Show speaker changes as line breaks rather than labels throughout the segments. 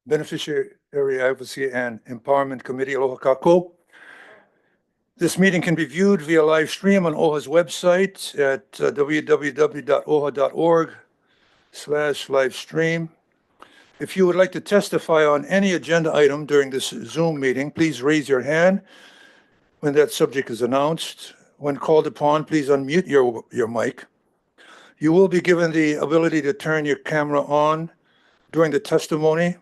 Beneficiary Advocacy and Empowerment Committee, aloha kākou. This meeting can be viewed via live stream on OHA's website at www.oha.org/livestream. If you would like to testify on any agenda item during this Zoom meeting, please raise your hand when that subject is announced. When called upon, please unmute your mic. You will be given the ability to turn your camera on during the testimony.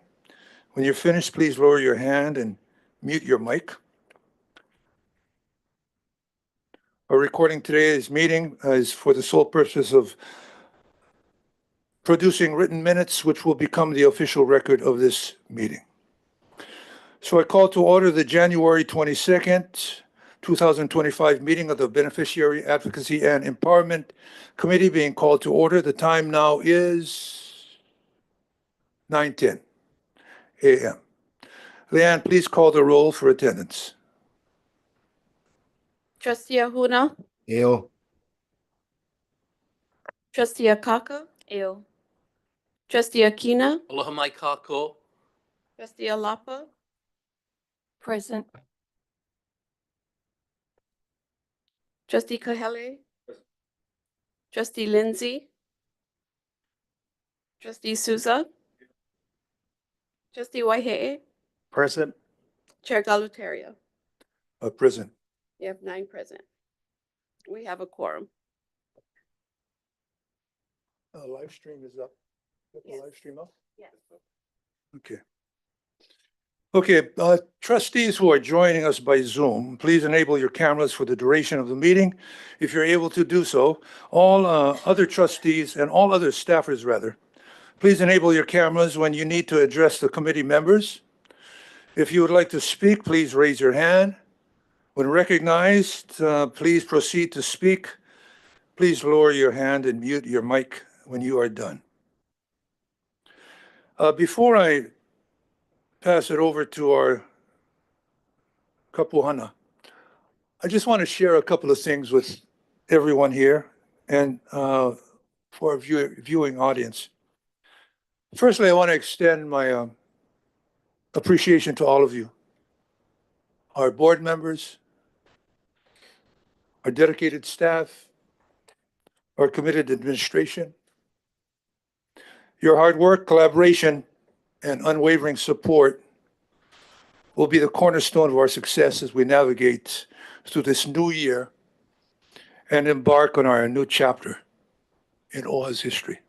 When you're finished, please lower your hand and mute your mic. Our recording today's meeting is for the sole purpose of producing written minutes, which will become the official record of this meeting. So I call to order the January 22nd, 2025 meeting of the Beneficiary Advocacy and Empowerment Committee being called to order. The time now is 9:10 a.m. Leanne, please call the roll for attendance.
Trustee Ahuna.
Eo.
Trustee Akaka.
Eo.
Trustee Akina.
Aloha mai kākou.
Trustee Alapa.
Present.
Trustee Kahele. Trustee Lindsay. Trustee Souza. Trustee Waihe'e.
Present.
Chair Galutaria.
Present.
You have 9 present. We have a quorum.
Live stream is up. Got the
Yes.
live stream up?
Yes.
Okay. Okay, trustees who are joining us by Zoom, please enable your cameras for the duration of the meeting, if you're able to do so. All other trustees and all other staffers, rather, please enable your cameras when you need to address the committee members. If you would like to speak, please raise your hand. When recognized, please proceed to speak. Please lower your hand and mute your mic when you are done. Before I pass it over to our kapuhana, I just want to share a couple of things with everyone here and for our viewing audience. Firstly, I want to extend my appreciation to all of you, our board members, our dedicated staff, our committed administration. Your hard work, collaboration, and unwavering support will be the cornerstone of our success as we navigate through this new year and embark on our new chapter in OHA's history.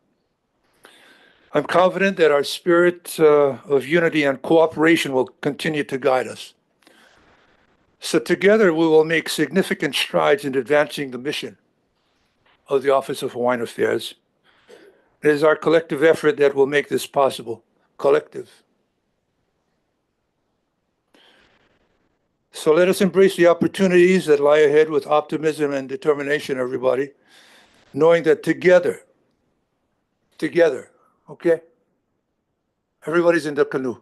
I'm confident that our spirit of unity and cooperation will continue to guide us. So together we will make significant strides in advancing the mission of the Office of Hawaiian Affairs. It is our collective effort that will make this possible. Collective. So let us embrace the opportunities that lie ahead with optimism and determination, everybody, knowing that together, okay? Everybody's in the canoe.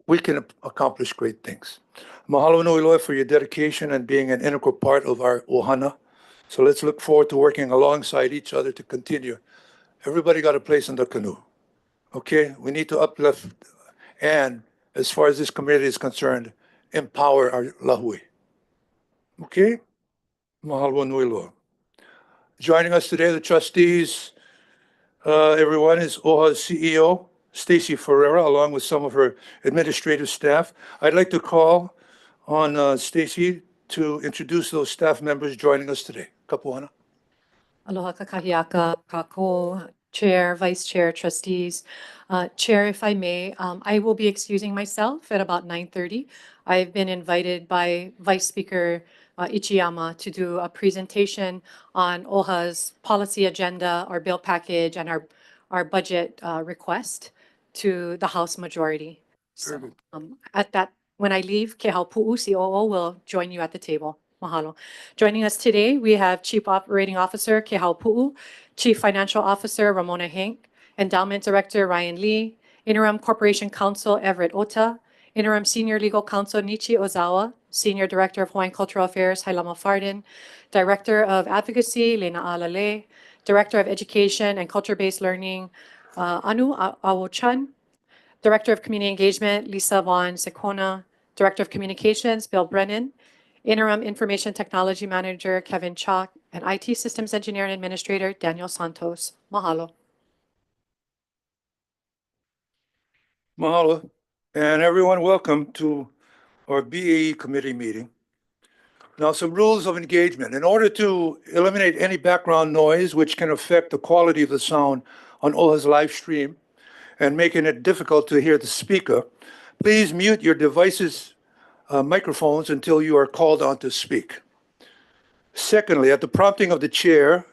We can accomplish great things. Mahalo nui loa for your dedication and being an integral part of our ohana. So let's look forward to working alongside each other to continue. Everybody got a place in the canoe. Okay? We need to uplift and, as far as this community is concerned, empower our lahui. Okay? Mahalo nui loa. Joining us today, the trustees, everyone, is OHA's CEO, Stacy Ferreira, along with some of her administrative staff. I'd like to call on Stacy to introduce those staff members joining us today. Kapuana.
Aloha kakahiaka, kākou, Chair, Vice Chair, trustees. Chair, if I may, I will be excusing myself at about 9:30. I've been invited by Vice Speaker Ichiyama to do a presentation on OHA's policy agenda, our bill package, and our budget request to the House majority. So, at that, when I leave, Ke Haupu'u, COO, will join you at the table. Mahalo. Joining us today, we have Chief Operating Officer Ke Haupu'u, Chief Financial Officer Ramona Hank, Endowment Director Ryan Lee, Interim Corporation Counsel Everett Ota, Interim Senior Legal Counsel Nichi Ozawa, Senior Director of Hawaiian Cultural Affairs Hailama Farden, Director of Advocacy Lena Alale, Director of Education and Culture-Based Learning Anu Awo-Chun. Director of Community Engagement, Lisa Vaughn Sekona. Director of Communications, Bill Brennan. Interim Information Technology Manager, Kevin Chalk. And IT Systems Engineer and Administrator, Daniel Santos. Mahalo.
Mahalo. And everyone, welcome to our BAE committee meeting. Now, some rules of engagement. In order to eliminate any background noise which can affect the quality of the sound on OHA's live stream and making it difficult to hear the speaker, please mute your device's microphones until you are called on to speak. Secondly, at the prompting of the chair,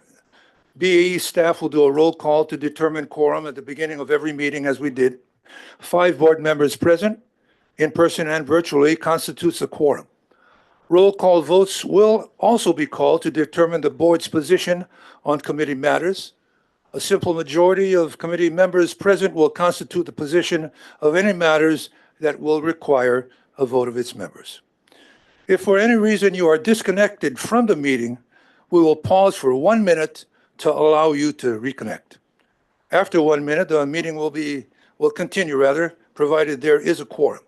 BAE staff will do a roll call to determine quorum at the beginning of every meeting, as we did. 5 board members present, in person and virtually, constitutes a quorum. Roll call votes will also be called to determine the board's position on committee matters. A simple majority of committee members present will constitute the position of any matters that will require a vote of its members. If for any reason you are disconnected from the meeting, we will pause for 1 minute to allow you to reconnect. After 1 minute, the meeting will continue, provided there is a quorum.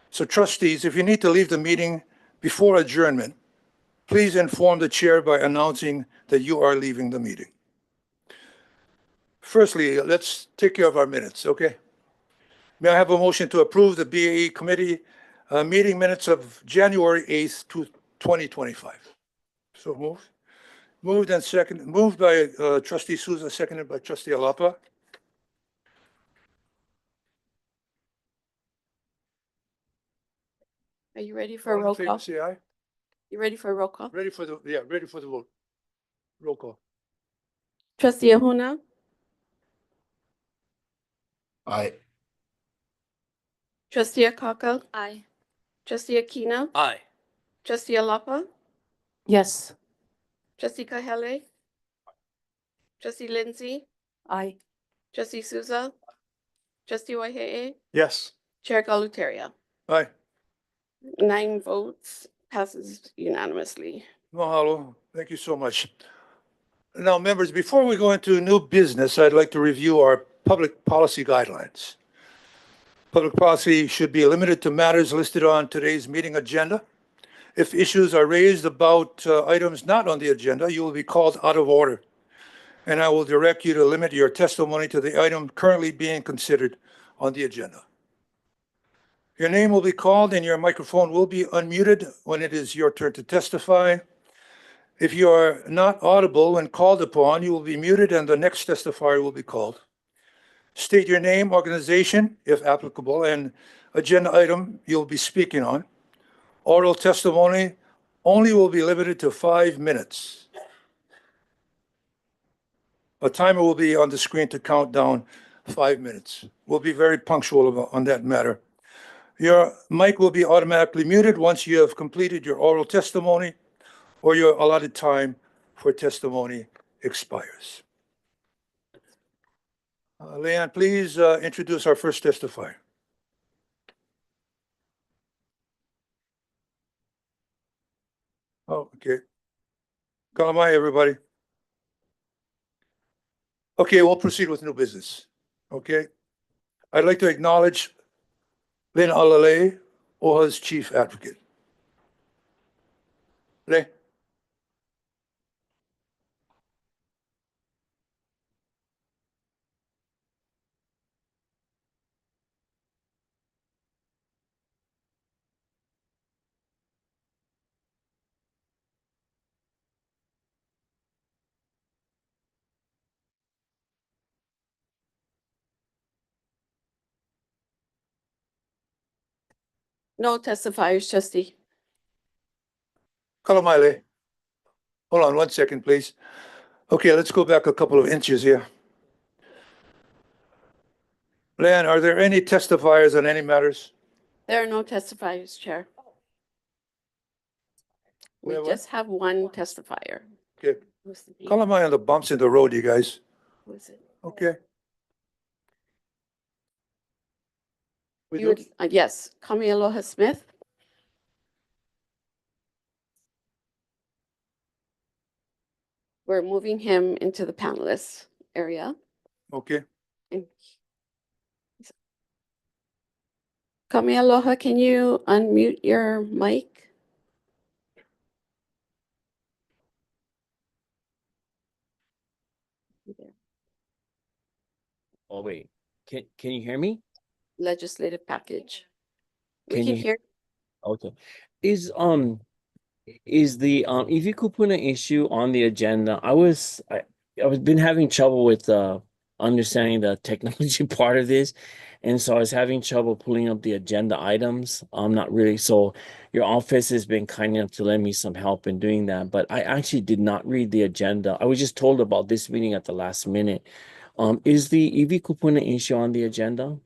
So trustees, if you need to leave the meeting before adjournment, please inform the chair by announcing that you are leaving the meeting. Firstly, let's take care of our minutes, okay? May I have a motion to approve the BAE committee meeting minutes of January 8th, 2025? So moved. Moved by trustee Souza, seconded by trustee Alapa.
Are you ready for a
All in
roll
favor,
call?
say aye.
You ready for a roll call?
Ready for the vote. Roll call.
Trustee Ahuna,
Aye.
Trustee Akaka. Aye. Trustee Akina.
Aye.
Trustee Alapa.
Yes.
Trustee Kahele. Trustee Lindsay.
Aye.
Trustee Souza. Trustee Waihe'e.
Yes.
Chair Galuteria.
Aye.
9 votes, passes unanimously.
Mahalo. Thank you so much. Now, members, before we go into new business, I'd like to review our public policy guidelines. Public policy should be limited to matters listed on today's meeting agenda. If issues are raised about items not on the agenda, you will be called out of order, and I will direct you to limit your testimony to the item currently being considered on the agenda. Your name will be called and your microphone will be unmuted when it is your turn to testify. If you are not audible when called upon, you will be muted and the next testifier will be called. State your name, organization, if applicable, and agenda item you'll be speaking on. Oral testimony only will be limited to 5 minutes. A timer will be on the screen to count down 5 minutes. We'll be very punctual on that matter. Your mic will be automatically muted once you have completed your oral testimony or your allotted time for testimony expires. Leanne, please introduce our first testifier. Oh, okay. Kalamai, everybody. Okay, we'll proceed with new business. Okay. I'd like to acknowledge Lynn Alalay, OHA's chief advocate. Lynn.
No testifiers, trustee.
Kalamaile. Hold on 1 second, please. Okay, let's go back a couple of inches here. Leanne, are there any testifiers on any matters?
There are no testifiers, Chair. We
Wait, what?
just have 1 testifier.
Okay.
Who's the name?
Kalamai on the bumps in the road, you guys.
Who is it?
Okay. We
You
do?
would, yes, Kamialoha Smith. We're moving him into the panelist area.
Okay.
And Kamealoha, can you unmute your mic?
Oh wait, can you hear me?
Legislative package. We
Can
can
you
hear.
Okay. Is the EV kūpuna issue on the agenda? I was been having trouble with understanding the technology part of this, and so I was having trouble pulling up the agenda items. Not really. So your office has been kind enough to lend me some help in doing that, but I actually did not read the agenda. I was just told about this meeting at the last minute. Is the EV kūpuna issue on the agenda?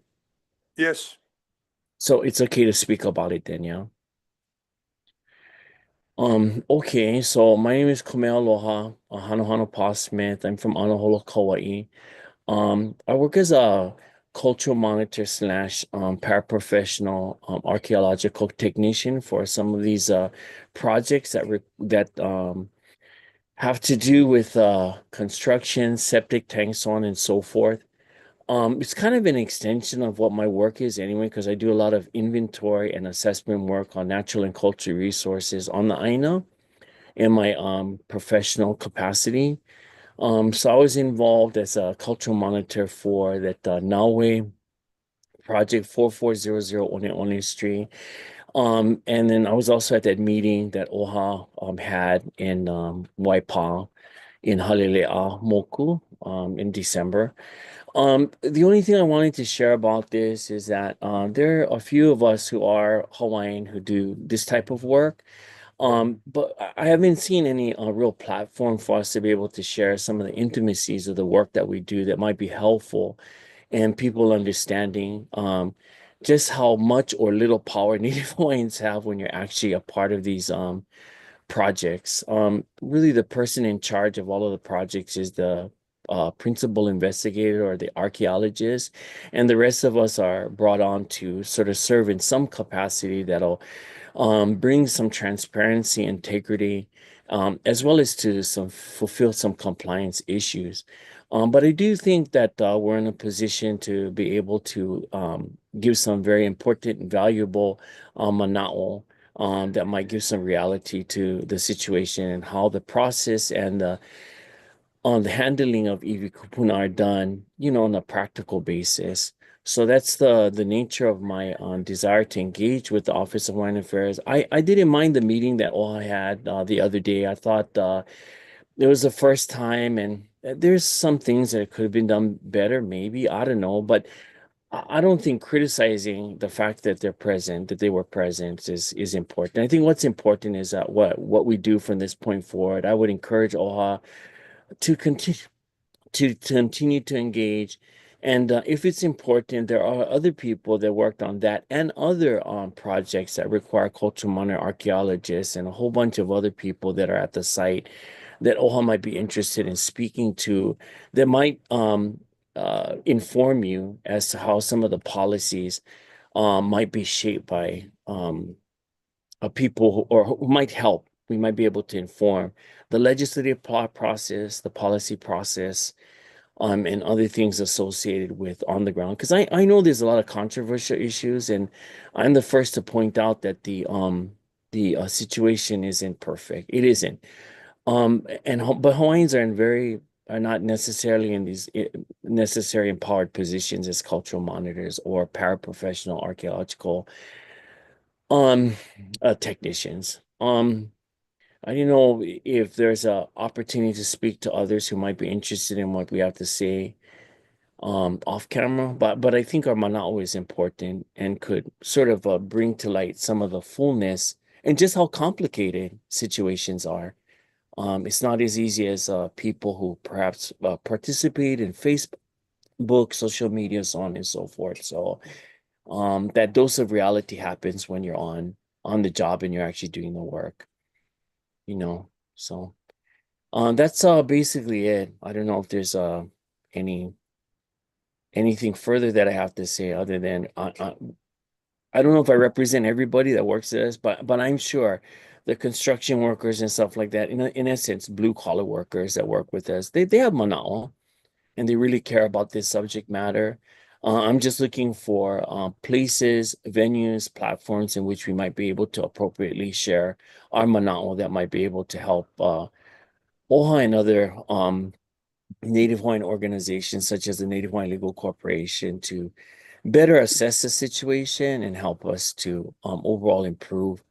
Yes,
So it's okay to speak about it then, yeah? Okay, so my name is Kume Aloha, Hanohano Pa Smith. I'm from Anahola, Kauai. I work as a cultural monitor slash paraprofessional archaeological technician for some of these projects that have to do with construction, septic tanks, so on and so forth. It's kind of an extension of what my work is anyway, because I do a lot of inventory and assessment work on natural and cultural resources on the Aina in my professional capacity. So I was involved as a cultural monitor for that Naue project 4400 One One Street. And then I was also at that meeting that OHA had in Waipa in Halilea Moku in December. The only thing I wanted to share about this is that there are a few of us who are Hawaiian who do this type of work. But I haven't seen any real platform for us to be able to share some of the intimacies of the work that we do that might be helpful and people understanding just how much or little power Native Hawaiians have when you're actually a part of these projects. Really, the person in charge of all of the projects is the principal investigator or the archaeologist, and the rest of us are brought on to sort of serve in some capacity that'll bring some transparency, integrity, as well as to fulfill some compliance issues. But I do think that we're in a position to be able to give some very important and valuable mana'o that might give some reality to the situation and how the process and the handling of EV kupuna are done, on a practical basis. So that's the nature of my desire to engage with the Office of Hawaiian Affairs. I didn't mind the meeting that OHA had the other day. I thought it was the first time, and there's some things that could have been done better, maybe. I don't know, but I don't think criticizing the fact that that they were present is important. I think what's important is that what we do from this point forward. I would encourage OHA to continue to engage. And if it's important, there are other people that worked on that and other projects that require cultural monitor archaeologists and a whole bunch of other people that are at the site that OHA might be interested in speaking to that might inform you as to how some of the policies might be shaped by people who might help. We might be able to inform the legislative process, the policy process, and other things associated with on the ground. Because I know there's a lot of controversial issues, and I'm the first to point out that the situation isn't perfect. It isn't. But Hawaiians are not necessarily in these necessary empowered positions as cultural monitors or paraprofessional archaeological technicians. I don't know if there's a opportunity to speak to others who might be interested in what we have to say off camera, but I think our mana'o is important and could sort of bring to light some of the fullness and just how complicated situations are. It's not as easy as people who perhaps participate in Facebook, social media, so on and so forth. So that dose of reality happens when you're on the job and you're actually doing the work, So that's basically it. I don't know if there's any anything further that I have to say other than I don't know if I represent everybody that works at us, but I'm sure the construction workers and stuff like that, in essence, blue collar workers that work with us, they have mana'o. and they really care about this subject matter. I'm just looking for places, venues, platforms in which we might be able to appropriately share our mana'o that might be able to help OHA and other Native Hawaiian organizations such as the Native Hawaiian Legal Corporation to better assess the situation and help us to overall improve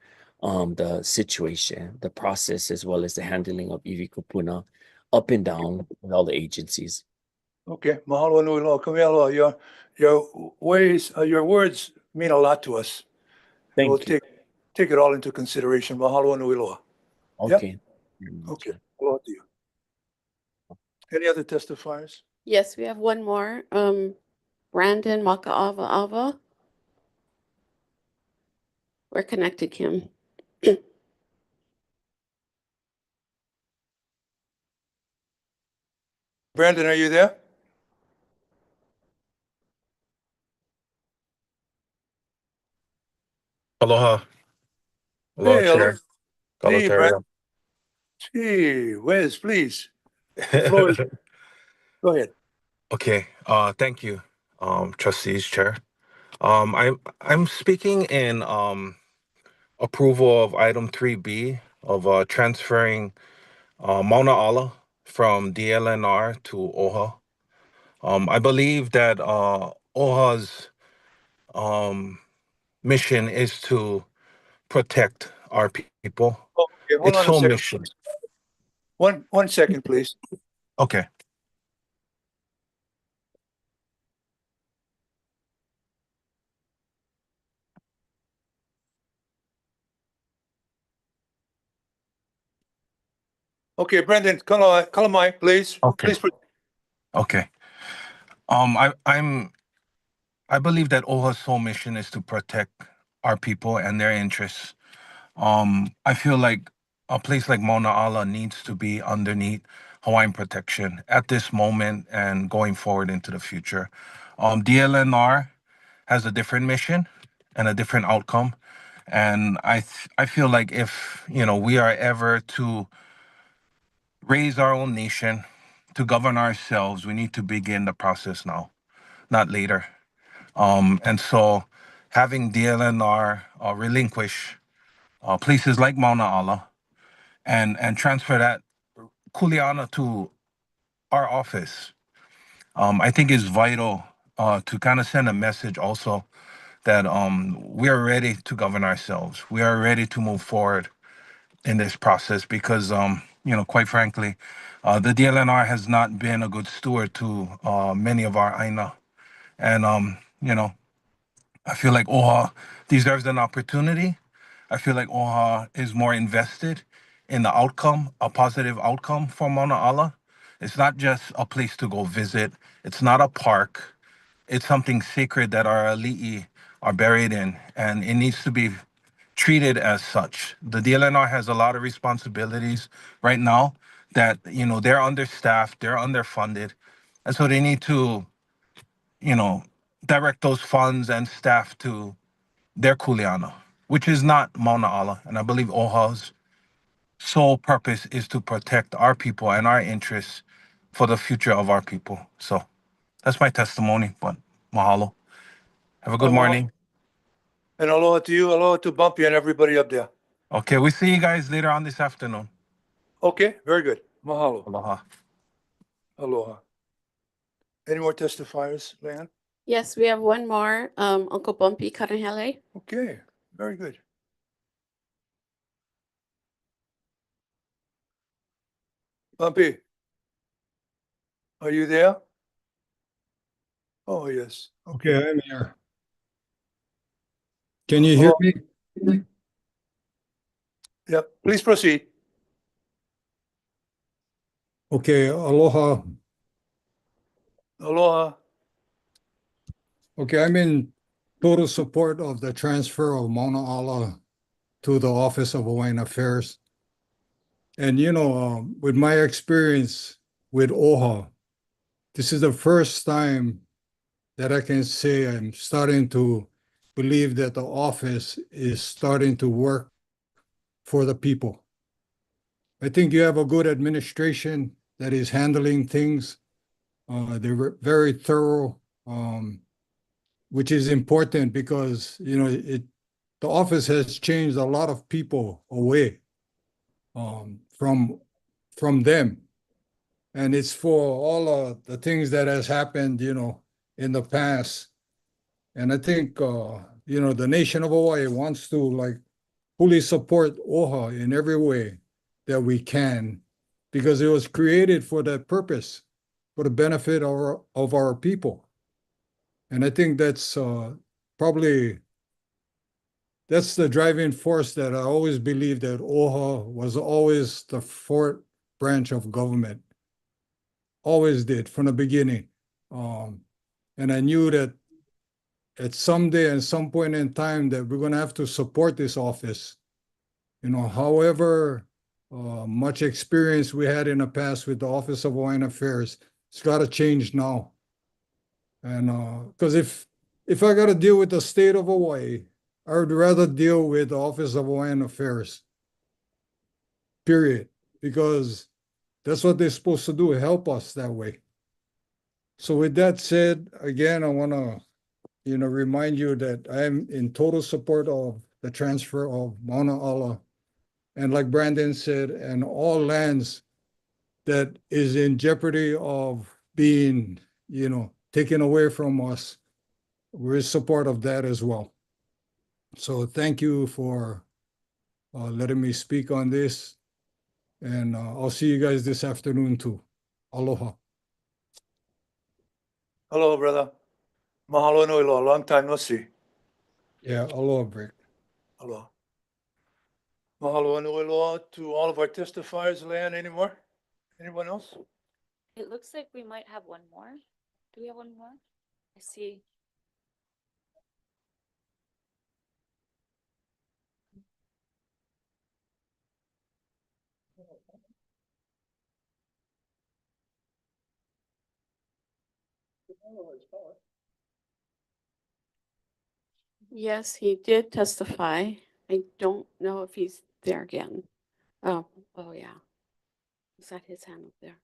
the situation, the process, as well as the handling of iwi kūpuna up and down with all the agencies.
Okay, mahalo nui loa. Kamea your words mean a lot to us. And we'll
Thank you.
take it all into consideration. Mahalo nui loa. Yep.
Okay.
Okay, aloha to you. Any other testifiers?
Yes, we have one more. Brandon Makaava. We're connected, Kim.
Brandon, are you there?
Aloha. Aloha,
Hey,
Chair. Aloha,
Hey,
Chair.
Brandon. Gee whiz, please. Floor is- Go ahead.
Okay. Thank you, trustees, Chair. I'm speaking in approval of item 3B of transferring Mauna Ala from DLNR to OHA. I believe that OHA's mission is to protect our people.
Oh, okay, hold
Its
on a
sole
second.
mission.
One second, please.
Okay.
Okay, Brandon, Kalamai, please.
Okay.
Please.
Okay. I believe that OHA's sole mission is to protect our people and their interests. I feel like a place like Mauna Ala needs to be underneath Hawaiian protection at this moment and going forward into the future. DLNR has a different mission and a different outcome, and I feel like if we are ever to raise our own nation, to govern ourselves, we need to begin the process now, not later. And so having DLNR relinquish places like Mauna Ala and transfer that kuleana to our office, I think is vital to kind of send a message also that we are ready to govern ourselves. We are ready to move forward in this process because, quite frankly, the DLNR has not been a good steward to many of our aina. And, I feel like OHA deserves an opportunity. I feel like OHA is more invested in the outcome, a positive outcome for Mauna Ala. It's not just a place to go visit. It's not a park. It's something sacred that our ali'i are buried in, and it needs to be treated as such. The DLNR has a lot of responsibilities right now that, they're understaffed, they're underfunded, and so they need to, direct those funds and staff to their kuleana, which is not Mauna Ala. And I believe OHA's sole purpose is to protect our people and our interests for the future of our people. So that's my testimony, but mahalo. Have a good
Aloha.
morning.
And aloha to you, aloha to Bumpy and everybody up there.
Okay, we see you guys later on this afternoon.
Okay, very good. Mahalo.
Aloha.
Aloha. Any more testifiers, Leanne?
Yes, we have one more. Uncle Bumpy Kanahele.
Okay, very good. Bumpy, are you there? Oh, yes.
Okay, I'm here. Can you hear me?
Yep, please proceed.
Okay, aloha.
Aloha.
Okay, I'm in total support of the transfer of Mauna Ala to the Office of Hawaiian Affairs. And with my experience with OHA, this is the first time that I can say I'm starting to believe that the office is starting to work for the people. I think you have a good administration that is handling things They were very thorough, which is important because, you know, the office has changed a lot of people away from them. And it's for all of the things that has happened, you know, in the past. And I think, you know, the nation of Hawaii wants to like fully support OHA in every way that we can, because it was created for that purpose, for the benefit of our people. And I think that's probably, that's the driving force that I always believed that OHA was always the fourth branch of government. Always did from the beginning. And I knew that at some day and some point in time that we're gonna have to support this office. You know, however much experience we had in the past with the Office of Hawaiian Affairs, it's gotta change now. And because if I gotta deal with the state of Hawaii, I would rather deal with the Office of Hawaiian Affairs. Period. Because that's what they're supposed to do, help us that way. So with that said, again, I wanna, you know, remind you that I am in total support of the transfer of Mauna Ala. And like Brandon said, and all lands that is in jeopardy of being, you know, taken away from us, we're in support of that as well. So thank you for letting me speak on this. And I'll see you guys this afternoon too. Aloha.
Hello, brother. Mahalo nui loa. Long time no see.
Yeah, aloha, Brick.
Hello. Mahalo nui loa to all of our testifiers. Leanne, anymore? Anyone else?
It looks like we might have one more. Do we have one more? I see.
Yes, he did testify. I don't know if he's there again. Oh, yeah. Is that his hand up there?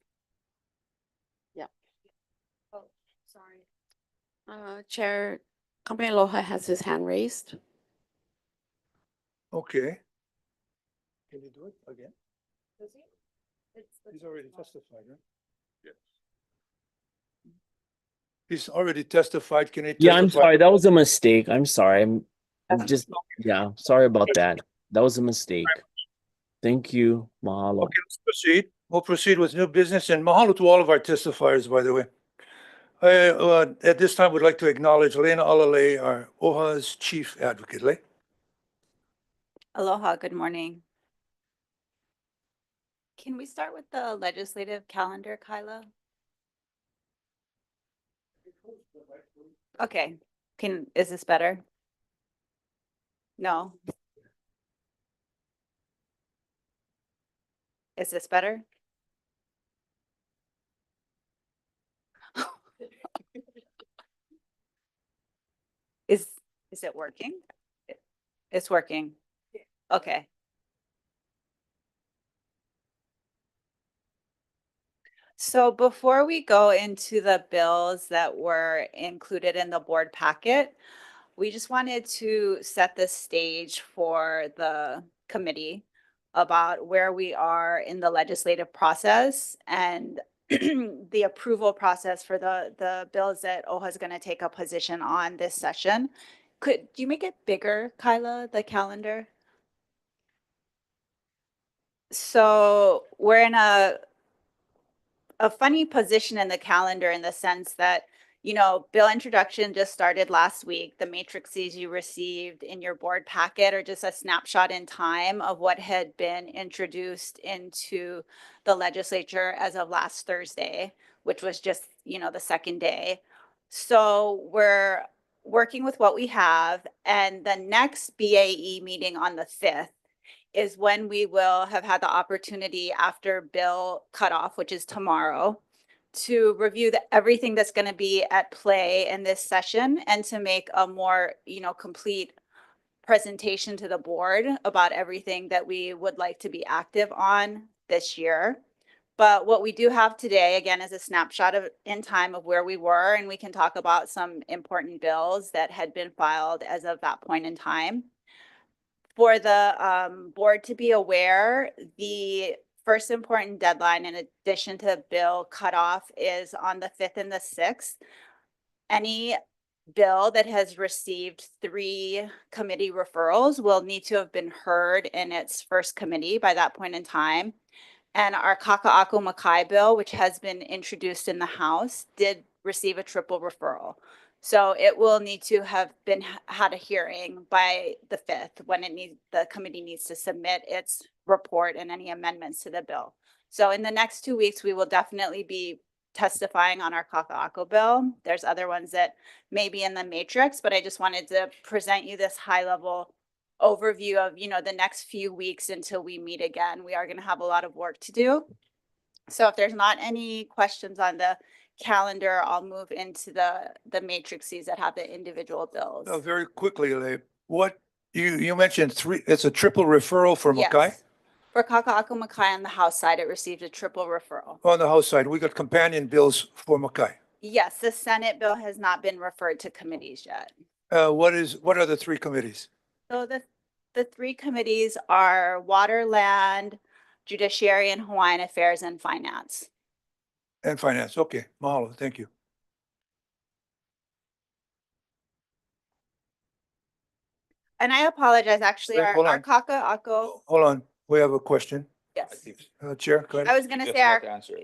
Yep.
Oh, sorry.
Chair Kamealoha has his hand raised.
Okay. Can you do it again?
Does he?
He's already testified, right? Yes. He's already testified. Can he testify?
Yeah, I'm sorry. That was a mistake. I'm sorry. I'm just, yeah, sorry about that. That was a mistake. Thank you. Mahalo.
Okay, let's proceed. We'll proceed with new business, and mahalo to all of our testifiers, by the way. At this time, we'd like to acknowledge Lena Alalei, our OHA's chief advocate. Lei?
Aloha, good morning. Can we start with the legislative calendar, Kyla? Okay, is this better? No. Is this better? Is it working? It's working. Okay. So before we go into the bills that were included in the board packet, we just wanted to set the stage for the committee about where we are in the legislative process and the approval process for the bills that OHA is going to take a position on this session. Could you make it bigger, Kyla, the calendar? So we're in a funny position in the calendar in the sense that, you know, bill introduction just started last week. The matrices you received in your board packet are just a snapshot in time of what had been introduced into the legislature as of last Thursday, which was just, you know, the second day. So we're working with what we have, and the next BAE meeting on the 5th is when we will have had the opportunity after bill cutoff, which is tomorrow, to review everything that's going to be at play in this session and to make a more, you know, complete presentation to the board about everything that we would like to be active on this year. But what we do have today, again, is a snapshot of in time of where we were, and we can talk about some important bills that had been filed as of that point in time. For the board to be aware, the first important deadline, in addition to bill cutoff, is on the 5th and the 6th. Any bill that has received 3 committee referrals will need to have been heard in its first committee by that point in time. And our Kaka'ako Makai bill, which has been introduced in the House, did receive a triple referral. So it will need to have been had a hearing by the 5th when the committee needs to submit its report and any amendments to the bill. So in the next 2 weeks, we will definitely be testifying on our Kaka'ako bill. There's other ones that may be in the matrix, but I just wanted to present you this high level overview of, the next few weeks until we meet again. We are going to have a lot of work to do. So if there's not any questions on the calendar, I'll move into the matrices that have the individual bills.
Very quickly, Leigh, what you mentioned 3, it's a triple referral for Makai?
Yes. For Kaka'ako Makai on the House side, it received a triple referral.
On the House side, we got companion bills for Makai.
Yes, the Senate bill has not been referred to committees yet.
What are the 3 committees?
So the 3 committees are Water, Land, Judiciary, and Hawaiian Affairs and Finance.
And Finance. Okay, mahalo. Thank you.
And I apologize, actually,
Wait, hold
our
on.
Kaka'ako,
Hold on. We have a question.
yes.
Chair, go
I
ahead.
was gonna say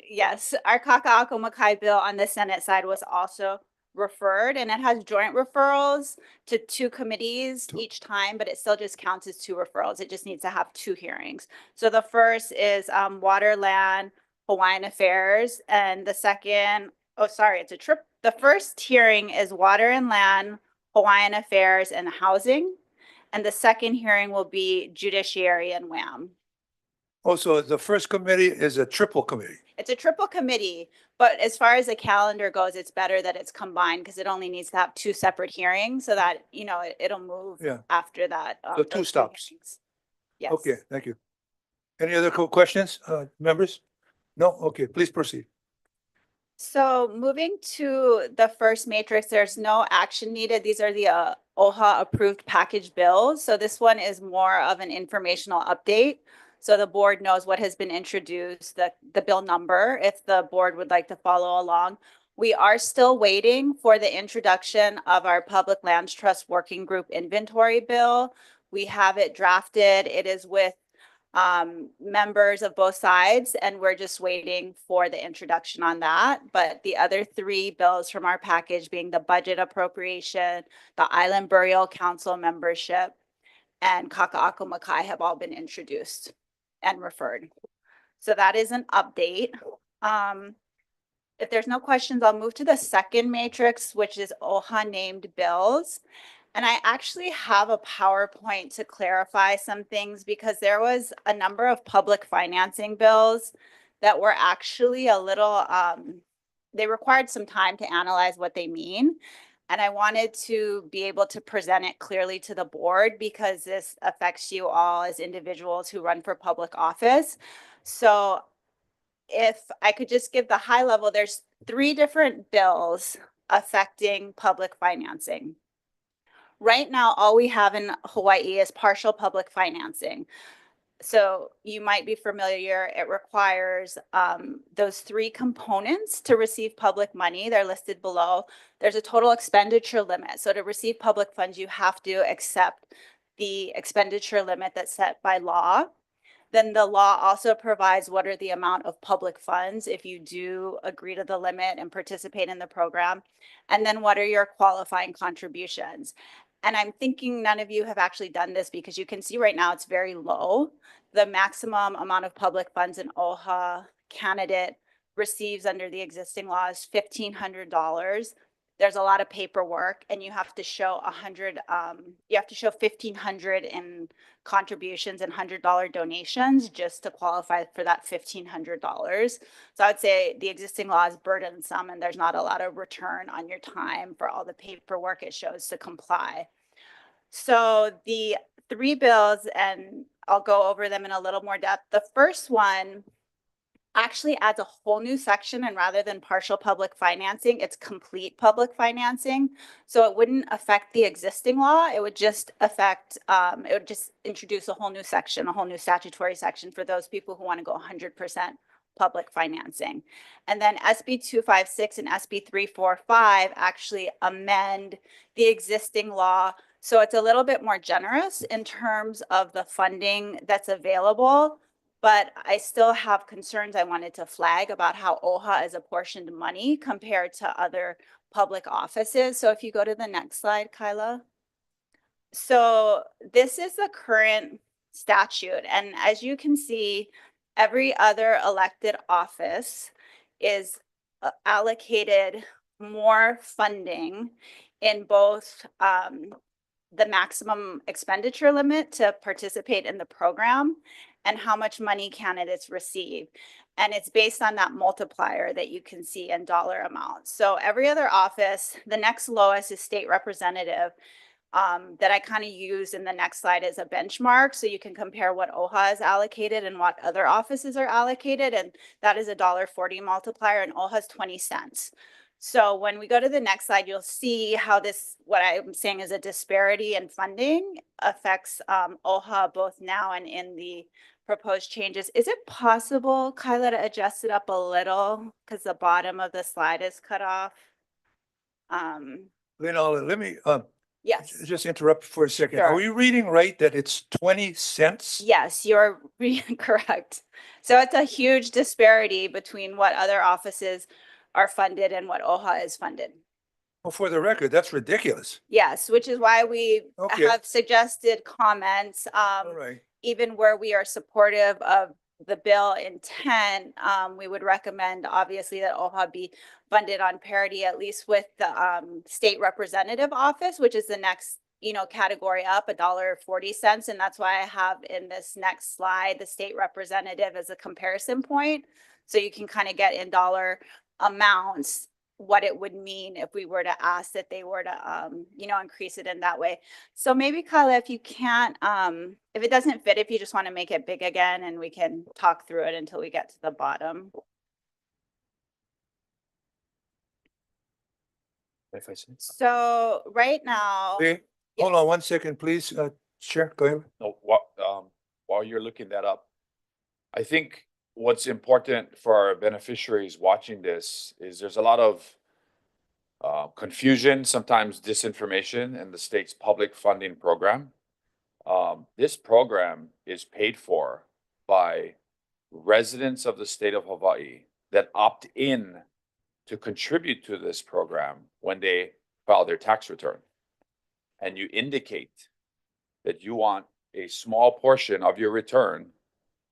yes, our Kaka'ako Makai bill on the Senate side was also referred, and it has joint referrals to 2 committees each time, but it still just counts as 2 referrals. It just needs to have 2 hearings. So the first is Water, Land, Hawaiian Affairs, and the second, the first hearing is Water and Land, Hawaiian Affairs, and Housing. And the second hearing will be Judiciary and WAM.
Also, the first committee is a triple committee.
It's a triple committee, but as far as the calendar goes, it's better that it's combined because it only needs to have 2 separate hearings so that, it'll move
Yeah.
after that.
So 2
those
stops.
hearings. Yes.
Okay, thank you. Any other questions, members? No? Okay, please proceed.
So moving to the first matrix, there's no action needed. These are the OHA approved package bills. So this one is more of an informational update. So the board knows what has been introduced, the bill number, if the board would like to follow along. We are still waiting for the introduction of our Public Lands Trust Working Group Inventory Bill. We have it drafted. It is with members of both sides, and we're just waiting for the introduction on that. But the other 3 bills from our package, being the budget appropriation, the Island Burial Council membership, and Kaka'ako Makai, have all been introduced and referred. So that is an update. If there's no questions, I'll move to the second matrix, which is OHA named bills. And I actually have a PowerPoint to clarify some things because there was a number of public financing bills that were actually a little, they required some time to analyze what they mean. And I wanted to be able to present it clearly to the board because this affects you all as individuals who run for public office. So if I could just give the high level, there's 3 different bills affecting public financing. Right now, all we have in Hawaii is partial public financing. So you might be familiar, it requires those 3 components to receive public money. They're listed below. There's a total expenditure limit. So to receive public funds, you have to accept the expenditure limit that's set by law. Then the law also provides what are the amount of public funds if you do agree to the limit and participate in the program. And then what are your qualifying contributions? And I'm thinking none of you have actually done this because you can see right now it's very low. The maximum amount of public funds an OHA candidate receives under the existing law is $1,500. There's a lot of paperwork, and you have to show $1,500 in contributions and $100 donations just to qualify for that $1,500. So I would say the existing law is burdensome, and there's not a lot of return on your time for all the paperwork it shows to comply. So the 3 bills, and I'll go over them in a little more depth. The first one actually adds a whole new section, and rather than partial public financing, it's complete public financing. So it wouldn't affect the existing law. It would just affect, it would just introduce a whole new section, a whole new statutory section for those people who want to go 100% public financing. And then SB 256 and SB 345 actually amend the existing law. So it's a little bit more generous in terms of the funding that's available. But I still have concerns I wanted to flag about how OHA is apportioned money compared to other public offices. So if you go to the next slide, Kyla. So this is the current statute. And as you can see, every other elected office is allocated more funding in both the maximum expenditure limit to participate in the program and how much money candidates receive. And it's based on that multiplier that you can see in dollar amounts. So every other office, the next lowest is state representative, that I kind of use in the next slide as a benchmark. So you can compare what OHA is allocated and what other offices are allocated. And that is a $1.40 multiplier, and OHA is 20 cents. So when we go to the next slide, you'll see how this, what I'm saying is a disparity in funding affects OHA both now and in the proposed changes. Is it possible, Kyla, to adjust it up a little because the bottom of the slide is cut off?
Let me
Yes.
just interrupt for a second.
Sure.
Are we reading right that it's 20 cents?
Yes, you're correct. So it's a huge disparity between what other offices are funded and what OHA is funded.
Well, for the record, that's ridiculous.
Yes, which is why we
Okay.
have suggested comments,
All right.
even where we are supportive of the bill intent. We would recommend obviously that OHA be funded on parity, at least with the state representative office, which is the next category up, $1.40. And that's why I have in this next slide the state representative as a comparison point. So you can kind of get in dollar amounts what it would mean if we were to ask that they were to increase it in that way. So maybe Kyla, if you can't, if it doesn't fit, if you just want to make it big again, and we can talk through it until we get to the bottom. So right now,
Okay. Hold on 1 second, please. Chair, go ahead.
No, while you're looking that up, I think what's important for our beneficiaries watching this is there's a lot of confusion, sometimes disinformation in the state's public funding program. This program is paid for by residents of the state of Hawaii that opt in to contribute to this program when they file their tax return. And you indicate that you want a small portion of your return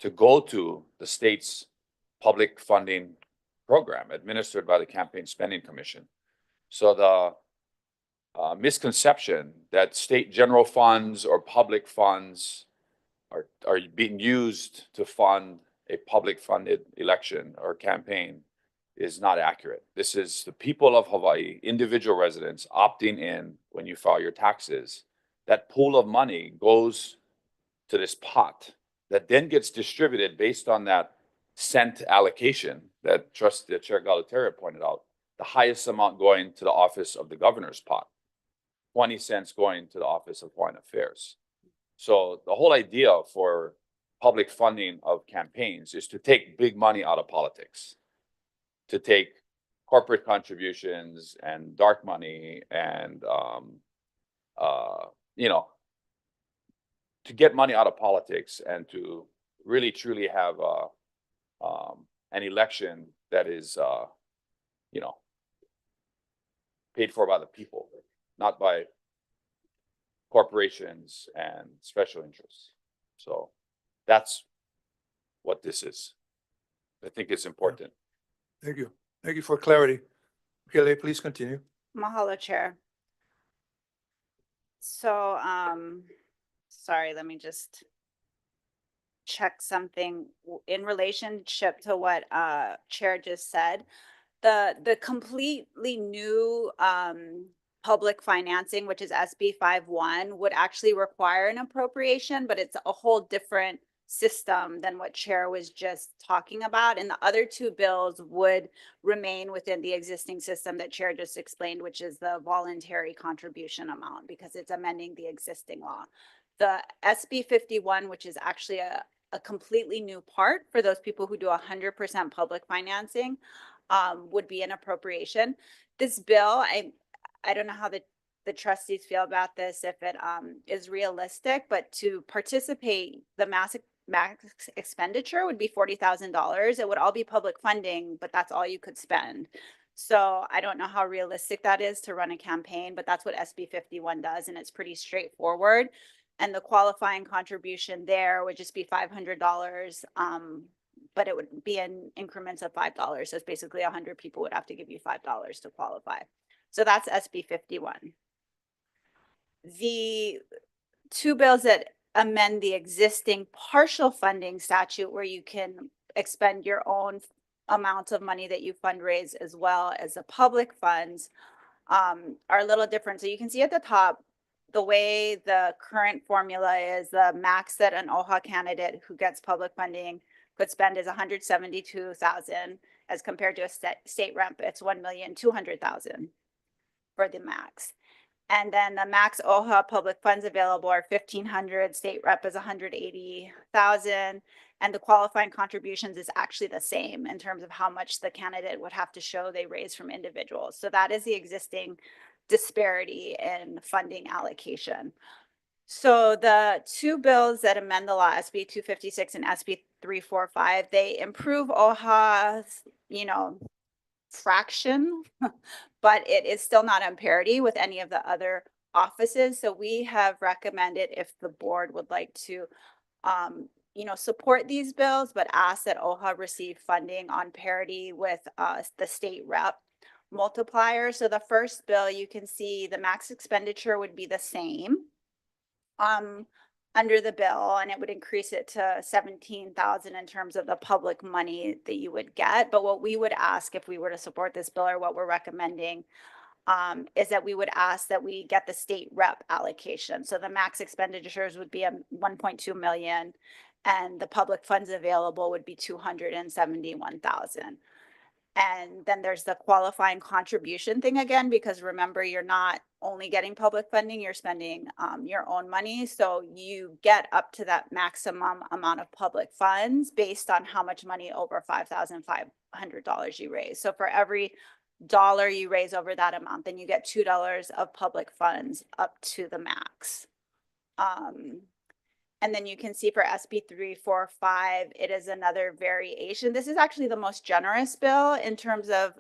to go to the state's public funding program administered by the Campaign Spending Commission. So the misconception that state general funds or public funds are being used to fund a public funded election or campaign is not accurate. This is the people of Hawaii, individual residents opting in when you file your taxes. That pool of money goes to this pot that then gets distributed based on that cent allocation that Chair Galataria pointed out. The highest amount going to the office of the governor's pot, 20 cents going to the office of Hawaiian Affairs. So the whole idea for public funding of campaigns is to take big money out of politics, to take corporate contributions and dark money and, to get money out of politics and to really truly have an election that is, paid for by the people, not by corporations and special interests. So that's what this is. I think it's important.
Thank you. Thank you for clarity. Kelly, please continue.
Mahalo, Chair. So, sorry, let me just check something in relationship to what Chair just said. The completely new public financing, which is SB 51, would actually require an appropriation, but it's a whole different system than what Chair was just talking about. And the other two bills would remain within the existing system that Chair just explained, which is the voluntary contribution amount, because it's amending the existing law. The SB 51, which is actually a completely new part for those people who do 100% public financing, would be an appropriation. This bill, I don't know how the trustees feel about this, if it is realistic, but to participate, the max expenditure would be $40,000. It would all be public funding, but that's all you could spend. So I don't know how realistic that is to run a campaign, but that's what SB 51 does, and it's pretty straightforward. And the qualifying contribution there would just be $500, but it would be in increments of $5. So it's basically 100 people would have to give you $5 to qualify. So that's SB 51. The two bills that amend the existing partial funding statute, where you can expend your own amounts of money that you fundraise as well as the public funds, are a little different. So you can see at the top, the way the current formula is, the max that an OHA candidate who gets public funding could spend is $172,000, as compared to a state rep, it's $1,200,000 for the max. And then the max OHA public funds available are $1,500, state rep is $180,000, and the qualifying contributions is actually the same in terms of how much the candidate would have to show they raise from individuals. So that is the existing disparity in funding allocation. So the two bills that amend the law, SB 256 and SB 345, they improve OHA's, fraction, but it is still not on parity with any of the other offices. So we have recommended, if the board would like to, support these bills, but ask that OHA receive funding on parity with the state rep multiplier. So the first bill, you can see the max expenditure would be the same under the bill, and it would increase it to $17,000 in terms of the public money that you would get. But what we would ask if we were to support this bill, or what we're recommending, is that we would ask that we get the state rep allocation. So the max expenditures would be $1.2 million, and the public funds available would be $271,000. And then there's the qualifying contribution thing again, because remember, you're not only getting public funding, you're spending your own money. So you get up to that maximum amount of public funds based on how much money over $5,500 you raise. So for every dollar you raise over that amount, then you get $2 of public funds up to the max. And then you can see for SB 345, it is another variation. This is actually the most generous bill in terms of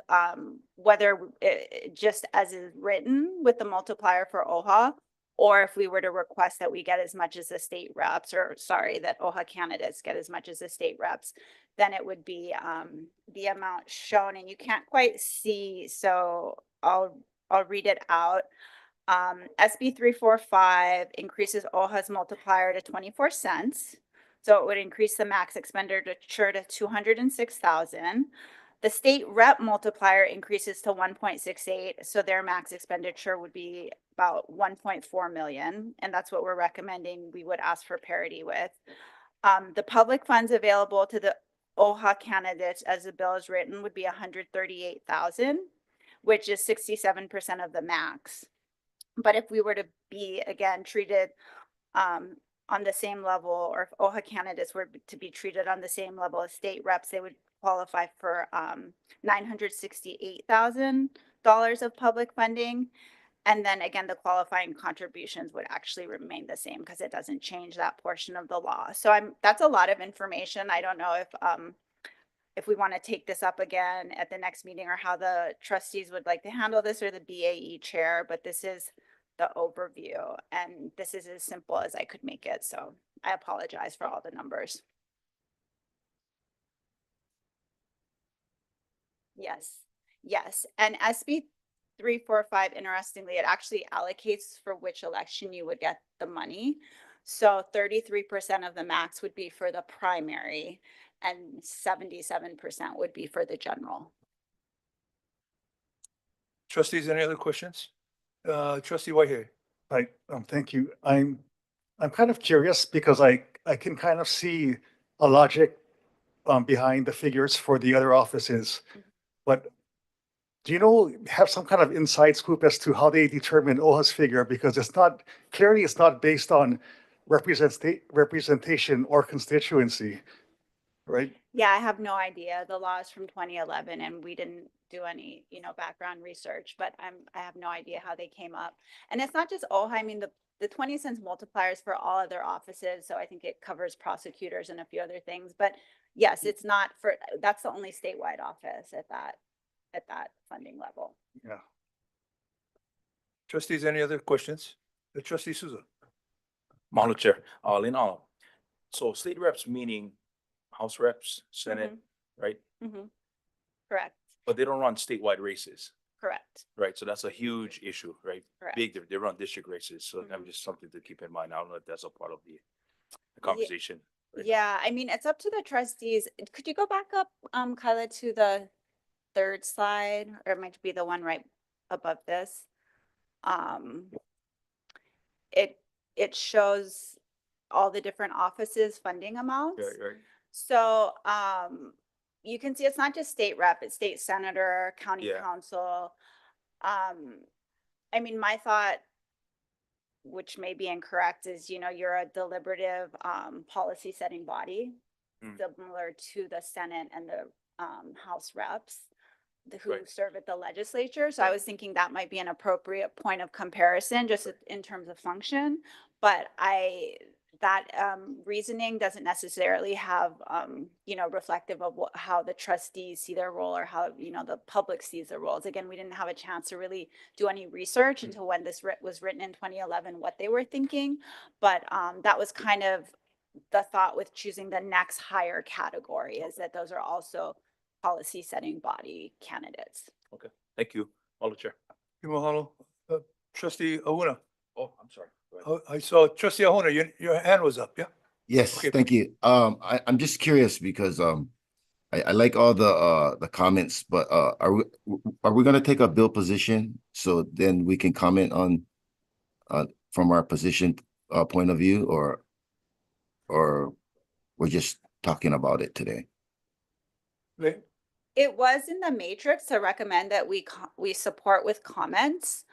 whether it, just as is written with the multiplier for OHA, or if we were to request that we get as much as the state reps, or sorry, that OHA candidates get as much as the state reps, then it would be the amount shown, and you can't quite see, so I'll read it out. SB 345 increases OHA's multiplier to 24 cents. So it would increase the max expenditure to $206,000. The state rep multiplier increases to 1.68. So their max expenditure would be about 1.4 million. And that's what we're recommending we would ask for parity with. The public funds available to the OHA candidates as the bill is written would be 138,000, which is 67% of the max. But if we were to be, again, treated on the same level, or if OHA candidates were to be treated on the same level as state reps, they would qualify for $968,000 of public funding. And then again, the qualifying contributions would actually remain the same because it doesn't change that portion of the law. So that's a lot of information. I don't know if we want to take this up again at the next meeting, or how the trustees would like to handle this, or the BAE chair, but this is the overview, and this is as simple as I could make it. So I apologize for all the numbers. Yes. And SB 345, interestingly, it actually allocates for which election you would get the money. So 33% of the max would be for the primary, and 77% would be for the general.
Trustees, any other questions? Trustee Whitehead.
Thank you. I'm kind of curious because I I can kind of see a logic behind the figures for the other offices. But do you know, have some kind of inside scoop as to how they determine OHA's figure? Because it's not, clearly it's not based on representation or constituency, right?
Yeah, I have no idea. The law is from 2011 and we didn't do any, background research, but I have no idea how they came up. And it's not just OHA. I mean, the 20 cents multipliers for all other offices. So I think it covers prosecutors and a few other things, but yes, it's not for, that's the only statewide office at that funding level.
Yeah.
Trustees, any other questions? Trustee Souza.
Mahalo Chair. Lina, so state reps meaning House reps, Senate, right?
Correct,
But they don't run statewide races,
correct,
right? So that's a huge issue, right?
correct.
They run district races. So I'm just something to keep in mind. I don't know if that's a part of the conversation. right now.
Yeah, I mean, it's up to the trustees. Could you go back up, Kyla, to the third slide, or it might be the one right above this? It shows all the different offices funding amounts.
Right.
So, you can see it's not just state rep, it's state senator, county
Yeah.
council. I mean, my thought, which may be incorrect, is, you're a deliberative, policy setting body, similar to the Senate and the, House reps who
Right.
serve at the legislature. So I was thinking that might be an appropriate point of comparison, just in terms of function. But that reasoning doesn't necessarily have, reflective of how the trustees see their role or how, the public sees their roles. Again, we didn't have a chance to really do any research until when this was written in 2011, what they were thinking. But that was kind of the thought with choosing the next higher category, is that those are also policy setting body candidates.
Okay, thank you. Mahalo Chair.
Mahalo. Trustee Ahuna.
Oh, I'm sorry. Go ahead.
I saw Trustee Ahuna, your hand was up, yeah?
Yes,
Okay.
thank you. I'm just curious because I like all the comments, but are we gonna take a bill position so then we can comment on from our position point of view, or we're just talking about it today?
Lei?
It was in the matrix to recommend that we support with comments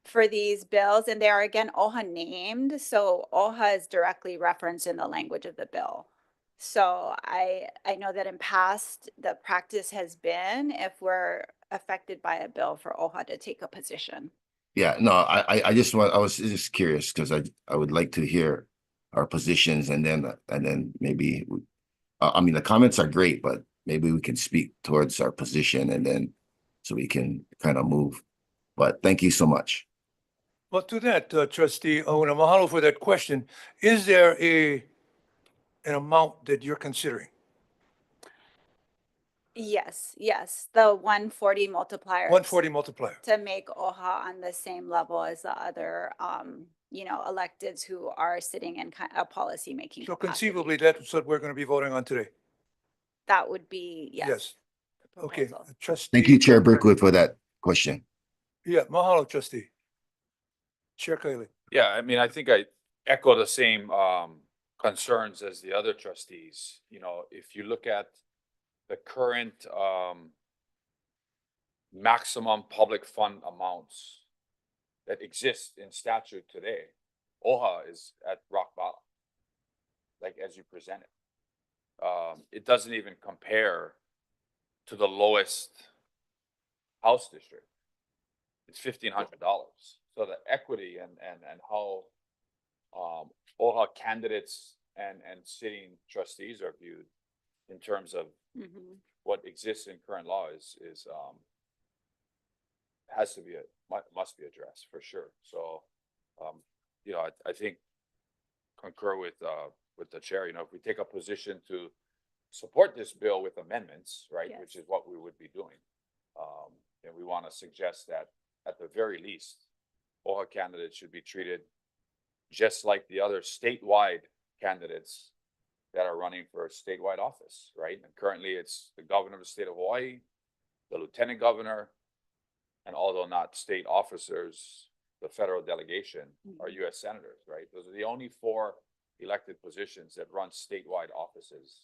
for these bills, and they are again OHA named, so OHA is directly referenced in the language of the bill. So I know that in past, the practice has been, if we're affected by a bill, for OHA to take a position.
Yeah, no, I was just curious because I would like to hear our positions, and then maybe I mean, the comments are great, but maybe we can speak towards our position and then so we can kind of move. But thank you so much.
Well, to that, Trustee Ahuna, mahalo for that question. Is there an amount that you're considering?
Yes, the 140 multiplier.
140 multiplier.
To make OHA on the same level as the other, electeds who are sitting in a policy making.
So
capacity.
conceivably, that's what we're going to be voting on today.
That would be, yes.
Yes. Okay,
proposal.
Trustee.
Thank you, Chair Brookwood, for that question.
Yeah, mahalo, Trustee. Chair Kaili.
Yeah, I mean, I think I echo the same concerns as the other trustees. If you look at the current maximum public fund amounts that exist in statute today, OHA is at rock bottom, like as you presented. It doesn't even compare to the lowest house district. It's $1,500. So the equity and how OHA candidates and sitting trustees are viewed in terms of what exists in current law must be addressed for sure. So, I think concur with the chair. If we take a position to support this bill with amendments, right,
Yes.
which is what we would be doing, and we want to suggest that at the very least, OHA candidates should be treated just like the other statewide candidates that are running for a statewide office, right? And currently it's the governor of the state of Hawaii, the lieutenant governor, and although not state officers, the federal delegation are US senators, right? Those are the only four elected positions that run statewide offices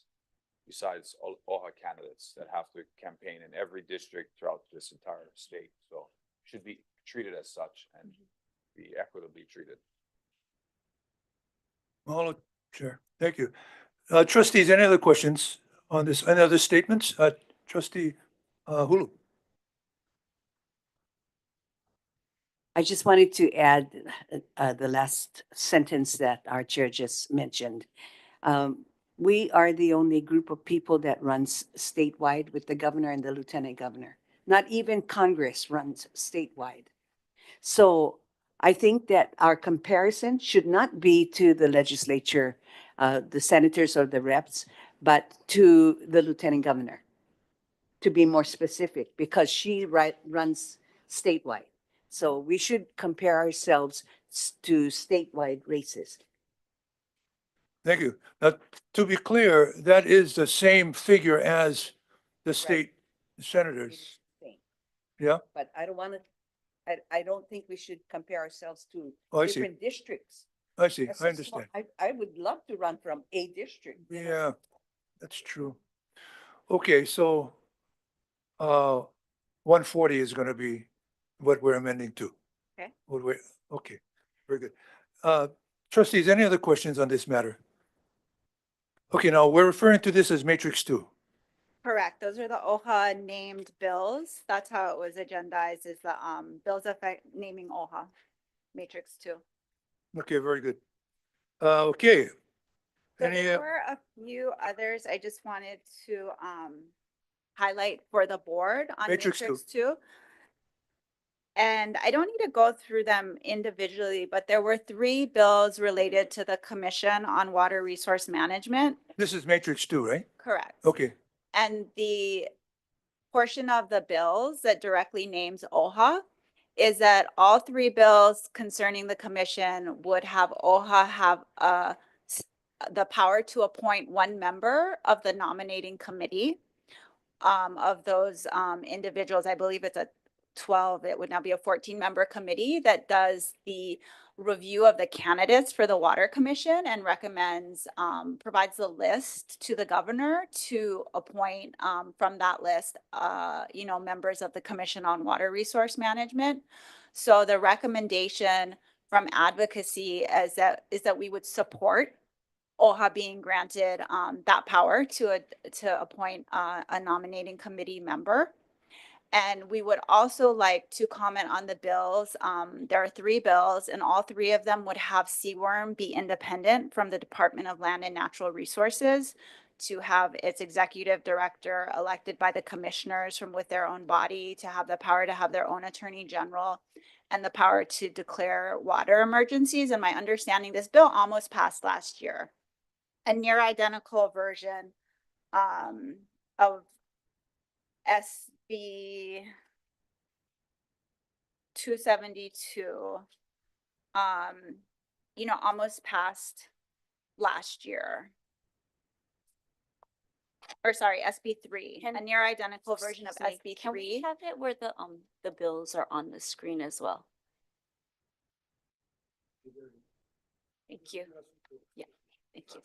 besides OHA candidates that have to campaign in every district throughout this entire state. So should be treated as such and be equitably treated.
Mahalo, Chair. Thank you. Trustees, any other questions on this? Any other statements? Trustee Hulu.
I just wanted to add the last sentence that our chair just mentioned. We are the only group of people that runs statewide with the governor and the lieutenant governor. Not even Congress runs statewide. So I think that our comparison should not be to the legislature, the senators or the reps, but to the lieutenant governor, to be more specific, because she runs statewide. So we should compare ourselves to statewide races.
Thank you. Now, to be clear, that is the same figure as the state senators. Yeah?
But I don't want to, I don't think we should compare ourselves to
Oh, I see.
different districts.
I see.
That's
I
a small-
understand.
I would love to run from a district. you know.
Yeah, that's true. Okay, so 140 is going to be what we're amending to.
Okay.
Okay, very good. Trustees, any other questions on this matter? Okay, now we're referring to this as Matrix 2.
Correct. Those are the OHA named bills. That's how it was agendized, is the bills affect naming OHA, Matrix 2.
Okay, very good. Okay.
So
Any,
there were a few others I just wanted to highlight for the board on
Matrix
Matrix 2. And I don't need to go through them individually, but there were 3 bills related to the Commission on Water Resource Management.
this is Matrix 2, right?
Correct.
Okay,
And the portion of the bills that directly names OHA is that all 3 bills concerning the commission would have OHA have the power to appoint 1 member of the nominating committee of those individuals. I believe it's a 12, it would now be a 14-member committee that does the review of the candidates for the Water Commission and recommends, provides the list to the governor to appoint from that list, members of the Commission on Water Resource Management. So the recommendation from Advocacy is that we would support OHA being granted that power to appoint a nominating committee member. And we would also like to comment on the bills. There are 3 bills, and all 3 of them would have CWORM be independent from the Department of Land and Natural Resources, to have its executive director elected by the commissioners from with their own body, to have the power to have their own attorney general, and the power to declare water emergencies. And my understanding, this bill almost passed last year. A near identical version of SB 272, almost passed last year. Or sorry, SB 3, a near identical version of SB 3.
Can we have it where the bills are on the screen as well? Thank you. Yeah, thank you.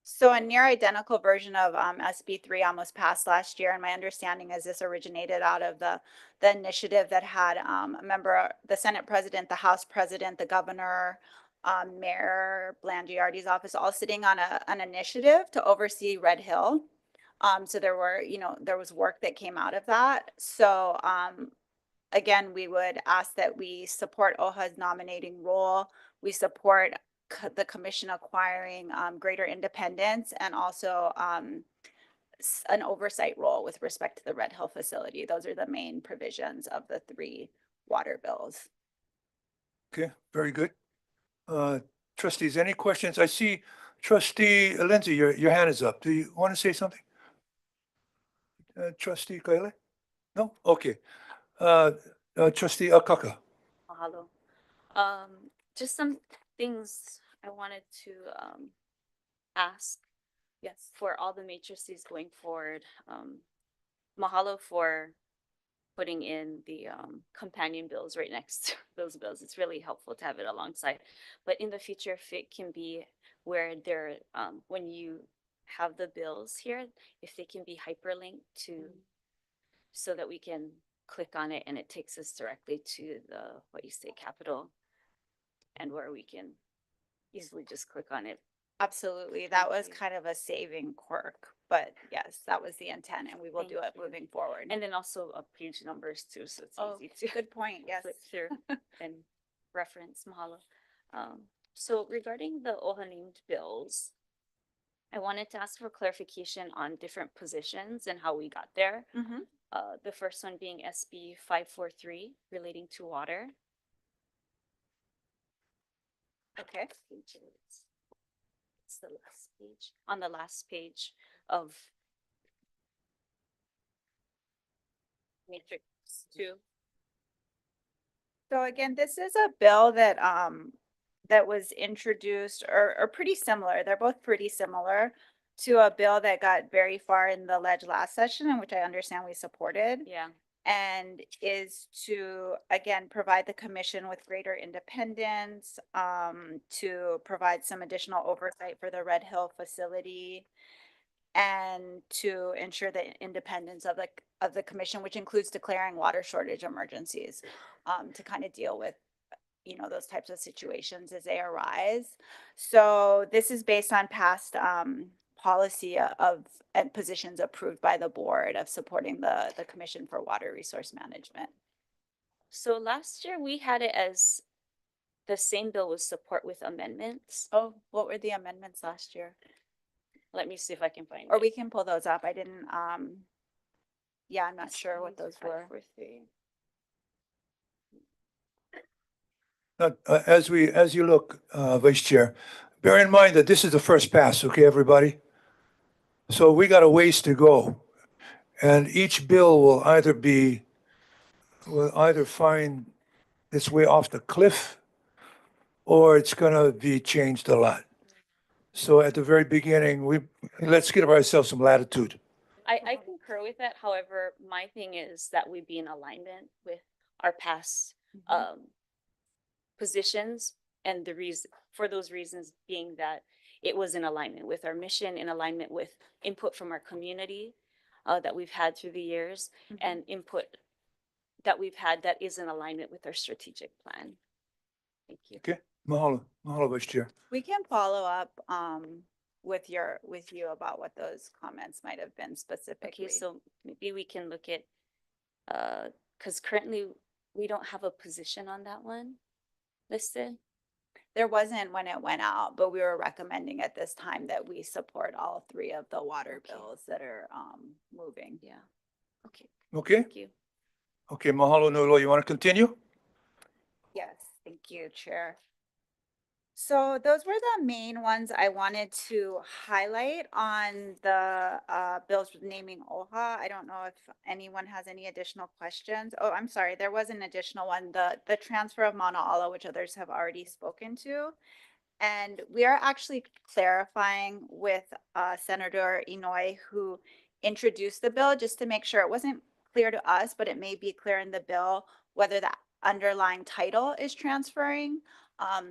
So a near identical version of SB 3 almost passed last year, and my understanding is this originated out of the initiative that had a member, the Senate President, the House President, the Governor, Mayor Blangiardi's office, all sitting on an initiative to oversee Red Hill. So there was work that came out of that. So again, we would ask that we support OHA's nominating role. We support the commission acquiring greater independence, and also an oversight role with respect to the Red Hill facility. Those are the main provisions of the 3 water bills.
okay, very good. Trustees, any questions? I see Trustee Lindsay, your hand is up. Do you want to say something? Trustee Kaile? No? Okay. Trustee Akaka.
Mahalo. Just some things I wanted to ask. Yes, for all the matrices going forward. Mahalo for
putting in the companion bills right next to those bills. It's really helpful to have it alongside. But in the future, if it can be where they're, when you have the bills here, if they can be hyperlinked to, so that we can click on it and it takes us directly to the Hawaii State Capitol, and where we can easily just click on it.
Absolutely. That was
you.
kind of a saving quirk, but yes, that was the intent and we will do
Thank
it
you.
moving forward.
And then also page numbers too, so it's
Oh,
easy to
good point. Yes.
flip through and reference. Mahalo. So regarding the OHA named bills, I wanted to ask for clarification on different positions and how we got there.
Mhm.
The first one being SB 543 relating to water.
Okay.
It's the last page. On the last page of matrix 2.
So again, this is a bill that that was introduced or pretty similar. They're both pretty similar to a bill that got very far in the ledge last session, and which I understand we supported.
Yeah.
And is to, again, provide the commission with greater independence, to provide some additional oversight for the Red Hill facility, and to ensure the independence of the commission, which includes declaring water shortage emergencies, to kind of deal with, you know, those types of situations as they arise. So this is based on past policy of and positions approved by the board of supporting the Commission for Water Resource Management.
So last year we had it as the same bill with support with amendments.
Oh, what were the amendments last year?
Let me see if I can find
Or
it.
we can pull those up. I didn't, yeah, I'm not sure what those were.
543.
As you look, Vice Chair, bear in mind that this is the first pass, okay, everybody? So we got a ways to go. And each bill will either find its way off the cliff or it's gonna be changed a lot. So at the very beginning, let's give ourselves some latitude.
I concur with that. However, my thing is that we be in alignment with our past positions, and the reason for those reasons being that it was in alignment with our mission, in alignment with input from our community that we've had through the years, and input that we've had that is in alignment with our strategic plan. Thank you.
Okay, mahalo, Vice Chair.
We can follow up with you about what those comments might have been specifically.
Okay, so maybe we can look at, because currently we don't have a position on that one listed.
There wasn't when it went out, but we were recommending at this time that we support all three of the water bills that are moving.
Yeah. Okay.
Okay,
Thank you.
okay, mahalo nui. You want to continue?
Yes, thank you, Chair. So those were the main ones I wanted to highlight on the bills naming OHA. I don't know if anyone has any additional questions. Oh, I'm sorry, there was an additional one, the transfer of Mauna Ala, which others have already spoken to. And we are actually clarifying with Senator Inouye, who introduced the bill, just to make sure it wasn't clear to us, but it may be clear in the bill whether the underlying title is transferring.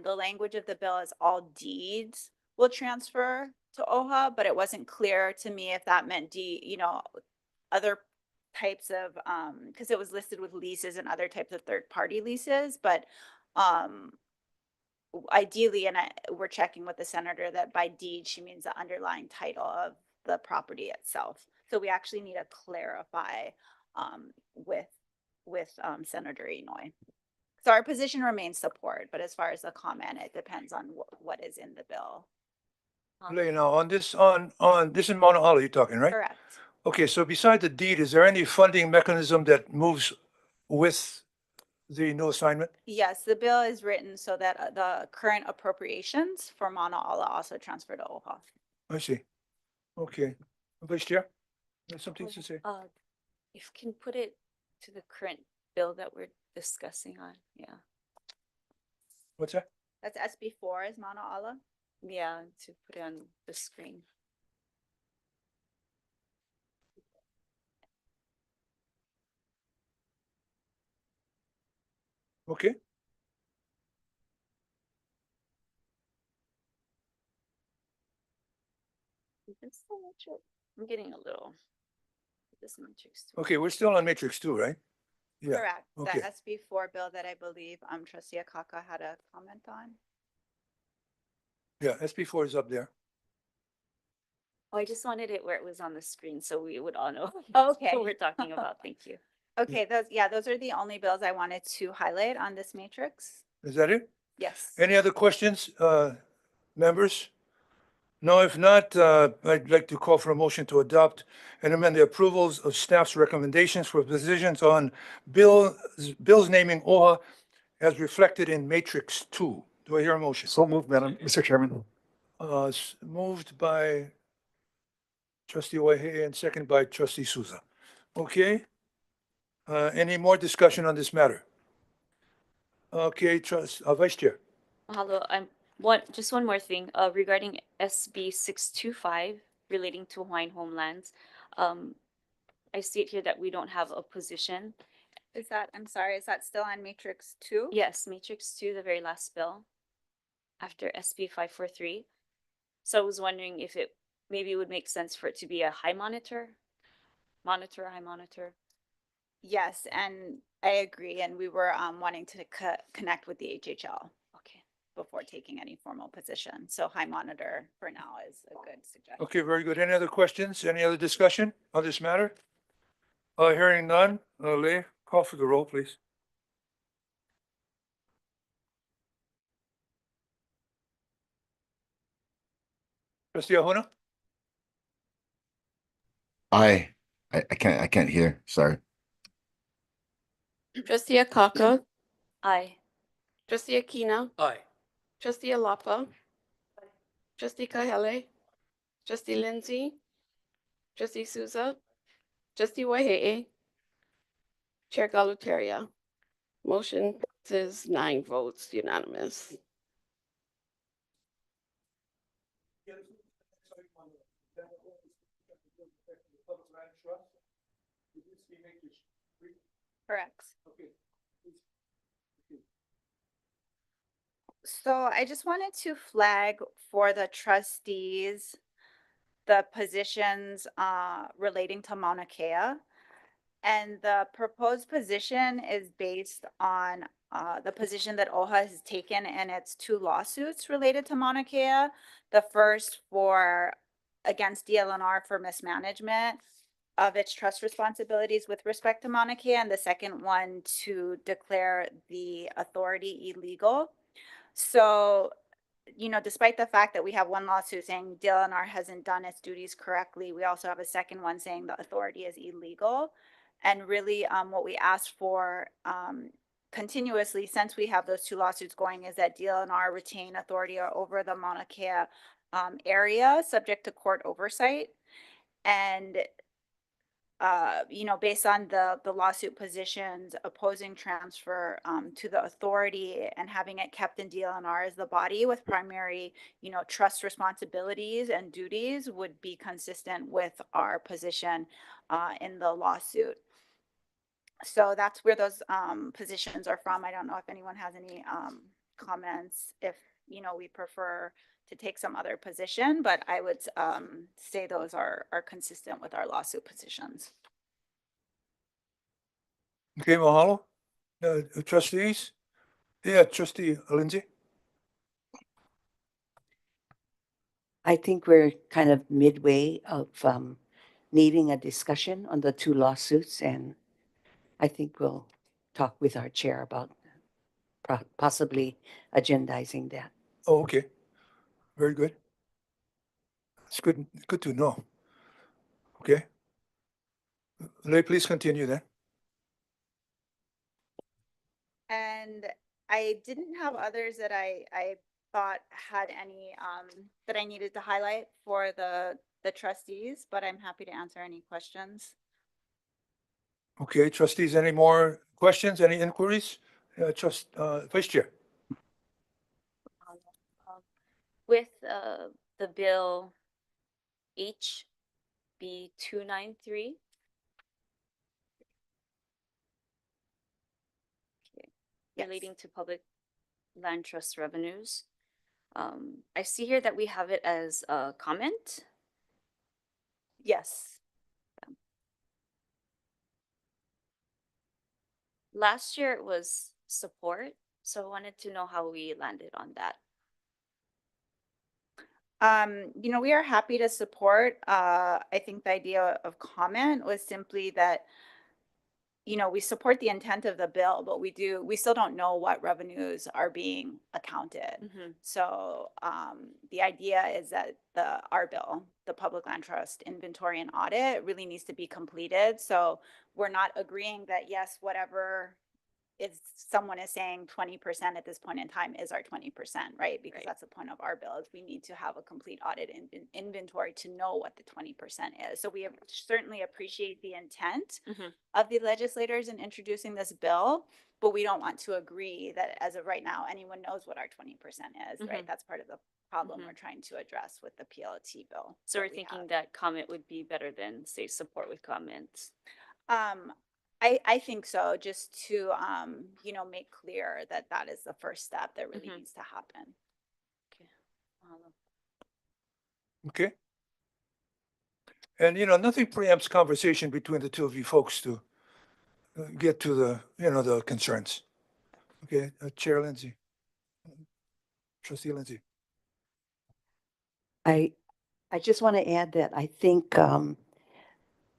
The language of the bill is all deeds will transfer to OHA, but it wasn't clear to me if that meant other types of, because it was listed with leases and other types of third-party leases, but ideally, and we're checking with the senator that by deed, she means the underlying title of the property itself. So we actually need to clarify with Senator Inouye. So our position remains support, but as far as the comment, it depends on what is in the bill.
Lay now, on this in Mauna Ala you're talking, right?
Correct.
Okay, so beside the deed, is there any funding mechanism that moves with the new assignment?
Yes, the bill is written so that the current appropriations for Mauna Ala also transfer to OHA.
I see. Okay. Vice Chair, you have something to say?
If you can put it to the current bill that we're discussing on, yeah.
What's that?
That's SB4 is Mauna Ala.
Yeah, to put it on the screen.
Okay,
This the matrix? I'm getting a little. This matrix.
okay, we're still on matrix 2, right? Yeah,
Correct.
okay.
The SB4 bill that I believe trustee Akaka had a comment on.
Yeah, SB4 is up there.
Oh, I just wanted it where it was on the screen so we would all know
Okay.
what we're talking about. Thank you.
Okay, those are the only bills I wanted to highlight on this matrix.
Is that it?
Yes.
Any other questions, members? No, if not, I'd like to call for a motion to adopt and amend the approvals of staff's recommendations for positions on bills naming OHA as reflected in matrix 2. Do I hear a motion?
So moved, Mr. Chairman.
Moved by trustee Wahehe and second by trustee Souza. Okay. Any more discussion on this matter? Okay, Vice Chair.
Mahalo. Just one more thing, regarding SB 625 relating to Hawaiian homelands. I see it here that we don't have a position.
I'm sorry, is that still on matrix 2?
Yes, matrix 2, the very last bill after SB 543. So I was wondering if it maybe would make sense for it to be a high monitor, high monitor.
Yes, and I agree, and we were wanting to connect with the HHL.
Okay.
Before taking any formal position. So high monitor for now is a good suggestion.
Okay, very good. Any other questions? Any other discussion on this matter? Hearing none, Lei, call for the roll, please. Trustee Ahuna?
I can't hear, sorry.
Trustee Akaka,
Aye.
trustee Akina,
Aye.
trustee Alapa, trustee Kahele, trustee Lindsay, trustee Souza, trustee Wahehe, chair Galutaria. Motion says 9 votes unanimous.
Correct. So I just wanted to flag for the trustees the positions relating to Mauna Kea. And the proposed position is based on the position that OHA has taken in its 2 lawsuits related to Mauna Kea. The first against DLNR for mismanagement of its trust responsibilities with respect to Mauna Kea, and the second one to declare the authority illegal. So, despite the fact that we have one lawsuit saying DLNR hasn't done its duties correctly, we also have a second one saying the authority is illegal. And really, what we asked for continuously since we have those 2 lawsuits going is that DLNR retain authority over the Mauna Kea area subject to court oversight. And based on the lawsuit positions opposing transfer to the authority and having it kept in DLNR as the body with primary, trust responsibilities and duties would be consistent with our position in the lawsuit. So that's where those positions are from. I don't know if anyone has any comments, if, we prefer to take some other position, but I would say those are consistent with our lawsuit positions.
Okay, mahalo. Trustees? Yeah, trustee Lindsay?
I think we're kind of midway of needing a discussion on the 2 lawsuits, and I think we'll talk with our chair about possibly agendizing that.
Oh, okay. Very good. It's good to know. Okay. Lei, please continue then.
And I didn't have others that I thought had any that I needed to highlight for the trustees, but I'm happy to answer any questions.
Okay, trustees, any more questions, any inquiries? Vice Chair.
With the bill HB 293. Okay.
Yes.
relating to public land trust revenues. I see here that we have it as a comment.
Yes.
Last year it was support, so I wanted to know how we landed on that.
We are happy to support. I think the idea of comment was simply that, we support the intent of the bill, but we still don't know what revenues are being accounted. So, the idea is that our bill, the Public Land Trust Inventory and Audit, really needs to be completed. So we're not agreeing that, yes, whatever if someone is saying 20% at this point in time is our 20%, right? Because
Right.
that's the point of our bill, is we need to have a complete audit inventory to know what the 20% is. So we certainly appreciate the intent of the legislators in introducing this bill, but we don't want to agree that as of right now, anyone knows what our 20% is, right? That's part of the problem we're trying to address with the PLT bill.
So
that
we're
we
thinking
have.
that comment would be better than, say, support with comments.
I think so, just to, make clear that that is the first step that really needs to happen.
Okay. Mahalo.
Okay. And, nothing preempts conversation between the two of you folks to get to the concerns. Okay, Chair Lindsay. Trustee Lindsay.
I just want to add that I think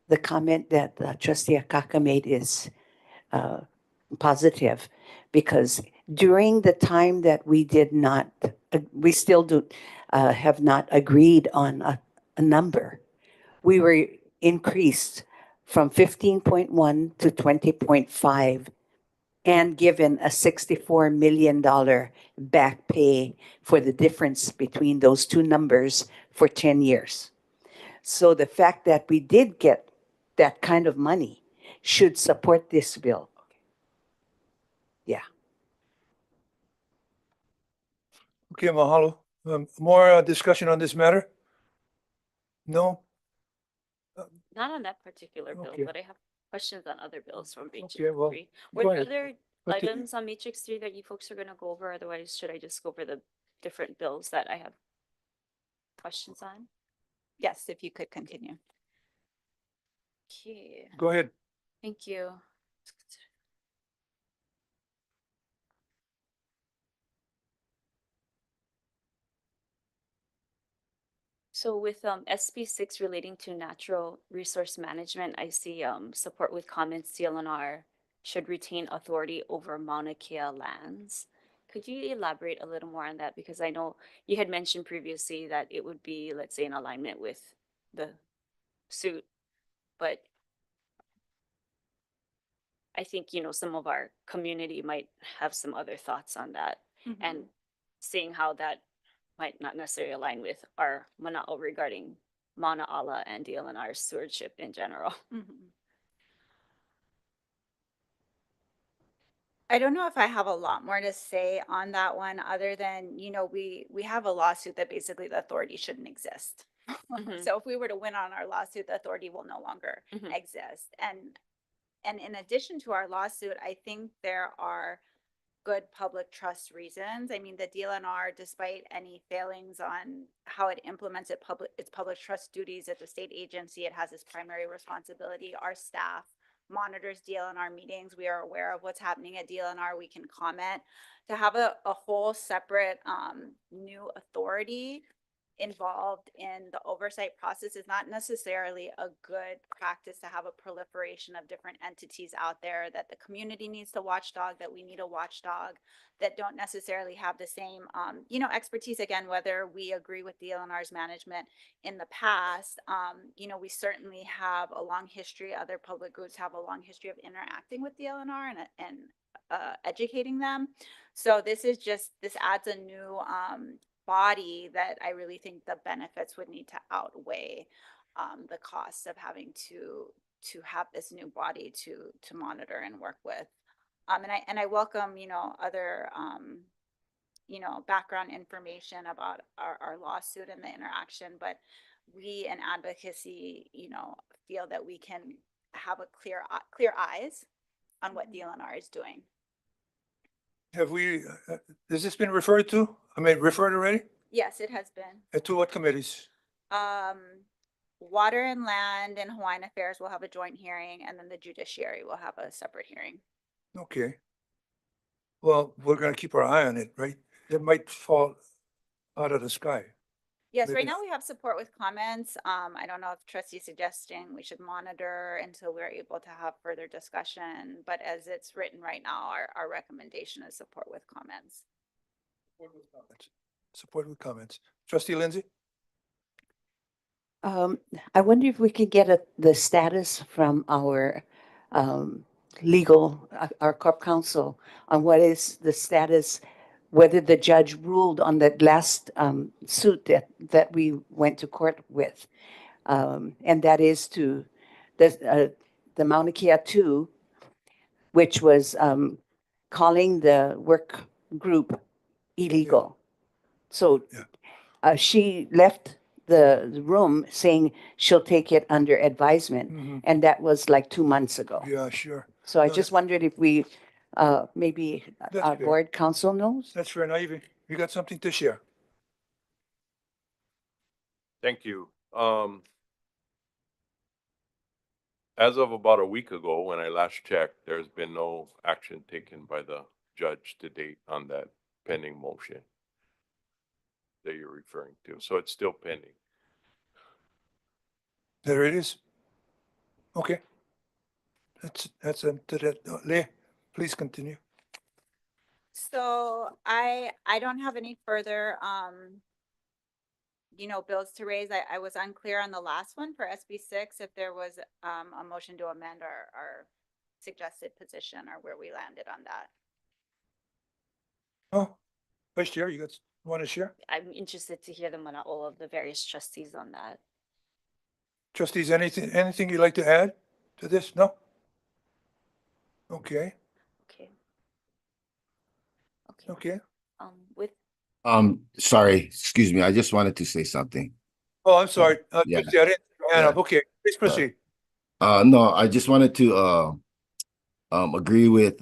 the comment that Trustee Akaka made is positive, because during the time that we did not, we still have not agreed on a number, we were increased from 15.1 to 20.5 and given a $64 million back pay for the difference between those two numbers for 10 years. So the fact that we did get that kind of money should support this bill. Yeah.
Okay, mahalo. More discussion on this matter? No?
Not on that particular bill,
Okay.
but I have questions on other bills from Matrix
Okay, well,
3.
go
Were there
ahead.
other
But the-
items on Matrix 3 that you folks are going to go over? Otherwise, should I just go over the different bills that I have questions on?
Yes, if you could continue.
Okay,
Go ahead.
thank you. So with SB 6 relating to natural resource management, I see support with comments DLNR should retain authority over Mauna Kea lands. Could you elaborate a little more on that? Because I know you had mentioned previously that it would be, let's say, in alignment with the suit, but I think, some of our community might have some other thoughts on that, and seeing how that might not necessarily align with our mana'o regarding Mauna Ala and DLNR stewardship in general.
I don't know if I have a lot more to say on that one, other than, we have a lawsuit that basically the authority shouldn't exist. So if we were to win on our lawsuit, the authority will no longer exist. And in addition to our lawsuit, I think there are good public trust reasons. I mean, the DLNR, despite any failings on how it implements its public trust duties at the state agency, it has its primary responsibility. Our staff monitors DLNR meetings. We are aware of what's happening at DLNR. We can comment. To have a whole separate new authority involved in the oversight process is not necessarily a good practice, to have a proliferation of different entities out there, that the community needs to watchdog, that we need a watchdog, that don't necessarily have the same, expertise. Again, whether we agree with DLNR's management in the past, we certainly have a long history, other public groups have a long history of interacting with DLNR and educating them. So this adds a new body that I really think the benefits would need to outweigh the costs of having to have this new body to monitor and work with. And I welcome, other background information about our lawsuit and the interaction, but we in advocacy, feel that we can have a clear eyes on what DLNR is doing.
Have we, has this been referred to? I mean, referred already?
Yes, it has been.
To what committees?
Water and Land and Hawaiian Affairs will have a joint hearing, and then the Judiciary will have a separate hearing.
Okay. Well, we're gonna keep our eye on it, right? It might fall out of the sky.
Yes, right
Maybe-
now we have support with comments. I don't know if trustee's suggesting we should monitor until we're able to have further discussion, but as it's written right now, our recommendation is support with comments.
Support with comments. Trustee Lindsay?
I wonder if we could get the status from our legal, our corp counsel on what is the status, whether the judge ruled on that last suit that we went to court with. And that is to the Mauna Kea 2, which was calling the work group illegal. So
Yeah.
she left the room saying she'll take it under advisement.
Mhm.
And that was like 2 months ago.
Yeah, sure.
So I
No,
just wondered if we, maybe
That's
our
fair.
board council knows?
That's fair. Ivy, you got something to share?
Thank you. As of about a week ago, when I last checked, there's been no action taken by the judge to date on that pending motion that you're referring to. So it's still pending.
There it is. Okay. That's Leh, please continue.
So I don't have any further, bills to raise. I was unclear on the last one for SB6, if there was a motion to amend our suggested position or where we landed on that.
Oh, Vice Chair, you want to share?
I'm interested to hear the mana'o of the various trustees on that.
Trustees, anything you'd like to add to this? No? Okay,
Okay.
okay.
With
Sorry, excuse me. I just wanted to say something.
Oh, I'm sorry.
Yeah.
Trustee, I didn't put your hand
Yeah.
up. Okay, please proceed.
No, I just wanted to agree with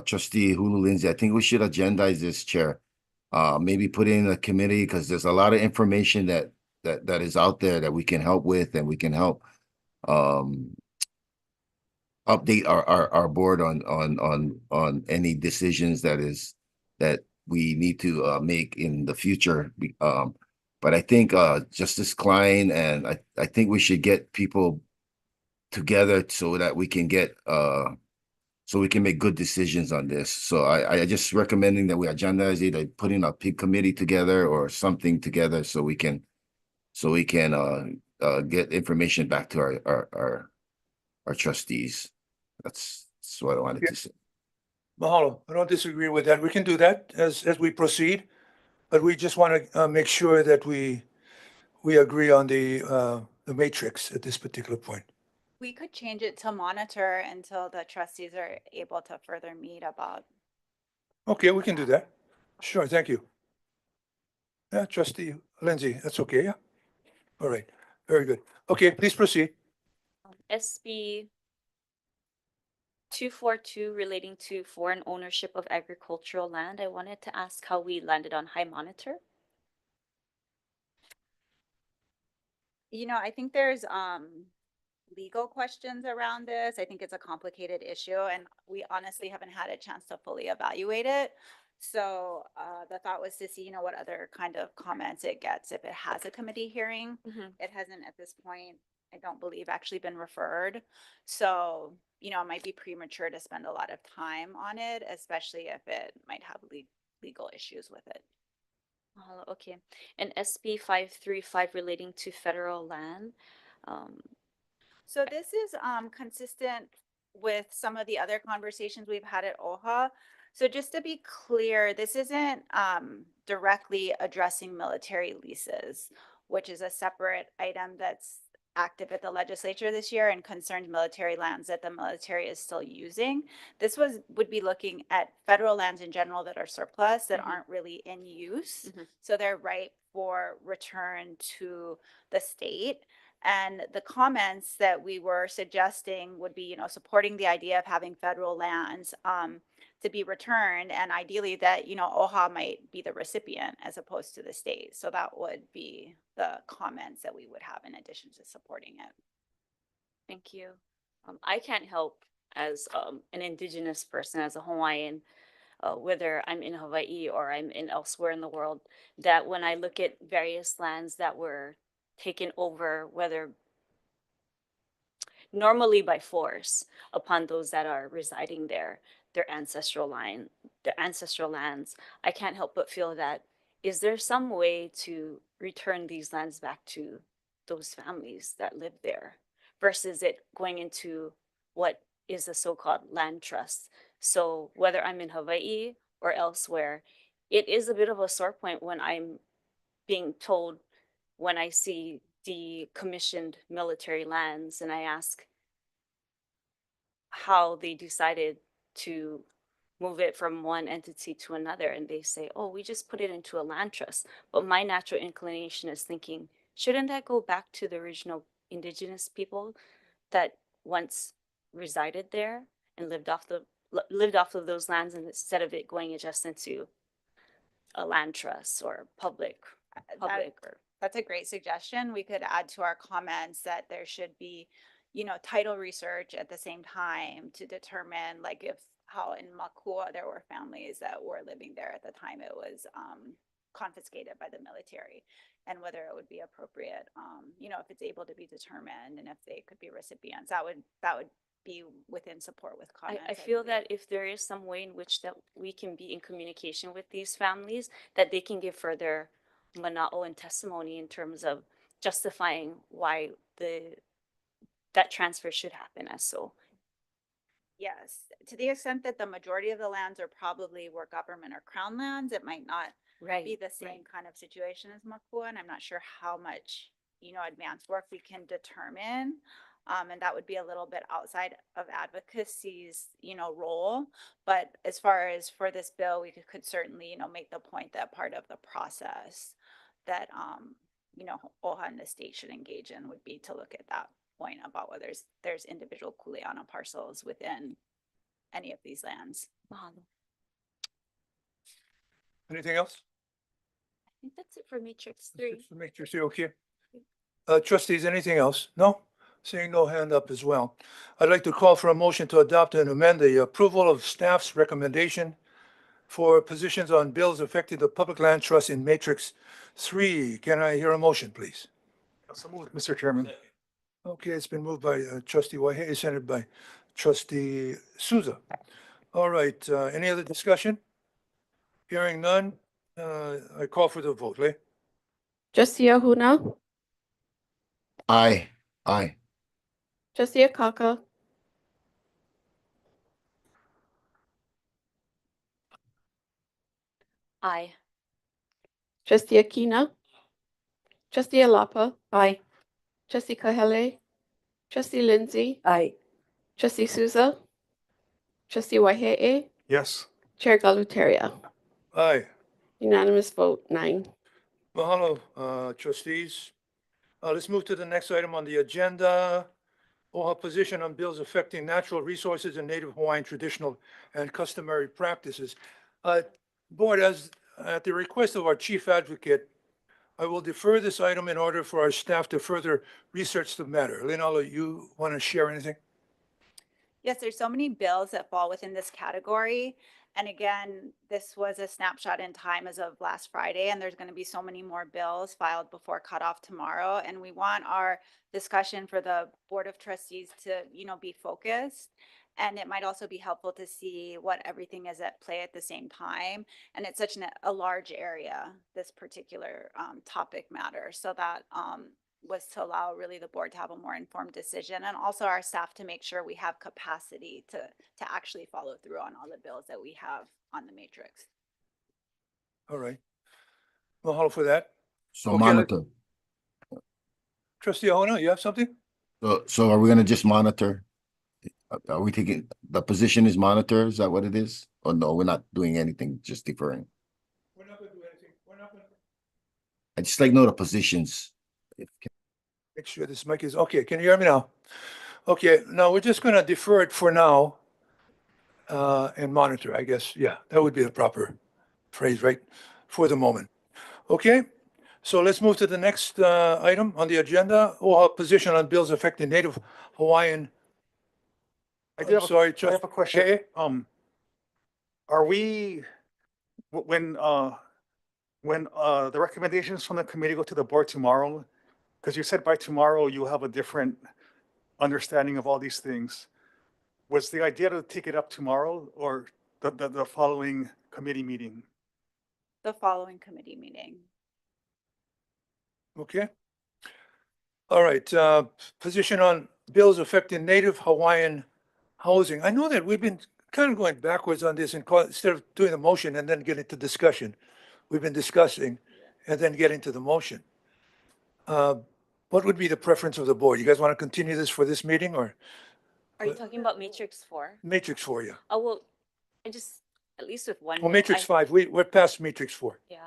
Trustee Hulu Lindsay. I think we should agendize this, Chair. Maybe put in a committee because there's a lot of information that is out there that we can help with, and we can help update our board on any decisions that we need to make in the future. But I think Justice Klein and I think we should get people together so that we can get so we can make good decisions on this. So I just recommending that we agendize either putting a big committee together or something together so we can get information back to our trustees. That's what I wanted to say.
Mahalo. I don't disagree with that. We can do that as we proceed, but we just want to make sure that we agree on the matrix at this particular point.
We could change it to monitor until the trustees are able to further meet about.
Okay, we can do that. Sure, thank you. Yeah, Trustee Lindsay, that's okay, yeah? All right, very good. Okay, please proceed.
SB 242 relating to foreign ownership of agricultural land. I wanted to ask how we landed on high monitor.
I think there's legal questions around this. I think it's a complicated issue, and we honestly haven't had a chance to fully evaluate it. So the thought was to see, what other kind of comments it gets if it has a committee hearing. It hasn't at this point, I don't believe, actually been referred. So, it might be premature to spend a lot of time on it, especially if it might have legal issues with it.
Okay. And SB 535 relating to federal land.
So this is consistent with some of the other conversations we've had at OHA. So just to be clear, this isn't directly addressing military leases, which is a separate item that's active at the legislature this year and concerns military lands that the military is still using. This would be looking at federal lands in general that are surplus, that aren't really in use. So they're ripe for return to the state. And the comments that we were suggesting would be, supporting the idea of having federal lands to be returned, and ideally that, OHA might be the recipient as opposed to the state. So that would be the comments that we would have in addition to supporting it.
Thank you. I can't help as an indigenous person, as a Hawaiian, whether I'm in Hawaii or I'm in elsewhere in the world, that when I look at various lands that were taken over, whether normally by force upon those that are residing there, their ancestral lands, I can't help but feel that, is there some way to return these lands back to those families that live there versus it going into what is a so-called land trust? So whether I'm in Hawaii or elsewhere, it is a bit of a sore point when I'm being told, when I see decommissioned military lands and I ask how they decided to move it from one entity to another, and they say, oh, we just put it into a land trust. But my natural inclination is thinking, shouldn't that go back to the original indigenous people that once resided there and lived off of those lands, and instead of it going just into a land trust or public or
That's a great suggestion. We could add to our comments that there should be, title research at the same time to determine, like, if how in Makua there were families that were living there at the time it was confiscated by the military, and whether it would be appropriate, if it's able to be determined and if they could be recipients. That would be within support with comments.
I feel that if there is some way in which that we can be in communication with these families, that they can give further mana'o and testimony in terms of justifying why that transfer should happen as so.
Yes, to the extent that the majority of the lands are probably were government or crown lands, it might not be the same kind of situation as Makua, and I'm not sure how much, advanced work we can determine. And that would be a little bit outside of advocacy's, role. But as far as for this bill, we could certainly, make the point that part of the process that, OHA and the state should engage in would be to look at that point about whether there's individual kuleana parcels within any of these lands.
Anything else?
I think that's it for Matrix 3.
Matrix 3, okay. Trustees, anything else? No? Seeing no hand up as well. I'd like to call for a motion to adopt and amend the approval of staff's recommendation for positions on bills affecting the public land trust in Matrix 3. Can I hear a motion, please?
So moved, Mr. Chairman.
Okay, it's been moved by Trustee Waihee, seconded by Trustee Souza. All right, any other discussion? Hearing none, I call for the vote. Lei?
Trustee Ahuna,
Aye.
Trustee Akaka,
Aye.
Trustee Akina, Trustee Alapa. Aye. Trustee Kahele, Trustee Lindsay,
Aye.
Trustee Souza, Trustee Waihee,
Yes.
Chair Galuteria.
Aye.
Unanimous vote, 9.
Mahalo, trustees. Let's move to the next item on the agenda. OHA position on bills affecting natural resources and Native Hawaiian traditional and customary practices. Board, as at the request of our chief advocate, I will defer this item in order for our staff to further research the matter. Linala, you want to share anything?
Yes, there's so many bills that fall within this category. And again, this was a snapshot in time as of last Friday, and there's going to be so many more bills filed before cutoff tomorrow. And we want our discussion for the Board of Trustees to, be focused. And it might also be helpful to see what everything is at play at the same time. And it's such a large area, this particular topic matter. So that was to allow really the board to have a more informed decision, and also our staff to make sure we have capacity to actually follow through on all the bills that we have on the matrix.
All right. Mahalo for that.
So
Okay,
monitor.
Trustee Ahuna, you have something?
So are we gonna just monitor? Are we taking, the position is monitor? Is that what it is? Or no, we're not doing anything, just deferring?
We're not going to do anything.
I just like know the positions.
Make sure this mic is okay. Can you hear me now? Okay, now we're just going to defer it for now. and monitor, I guess. Yeah, that would be the proper phrase, right? For the moment. Okay, so let's move to the next item on the agenda. OHA position on bills affecting Native Hawaiian.
I do
I'm
have
sorry,
I have a question.
Hey,
Are we, when the recommendations from the committee go to the board tomorrow, because you said by tomorrow you'll have a different understanding of all these things. Was the idea to take it up tomorrow or the following committee meeting?
The following committee meeting.
okay. All right, position on bills affecting Native Hawaiian housing. I know that we've been kind of going backwards on this and instead of doing the motion and then getting to discussion, we've been discussing and then getting to the motion. What would be the preference of the board? You guys want to continue this for this meeting or
Are you talking about Matrix 4?
Matrix 4, yeah?
Oh, well, I just, at least with one.
Well,
bill,
Matrix 5, we're past Matrix 4.
Yeah.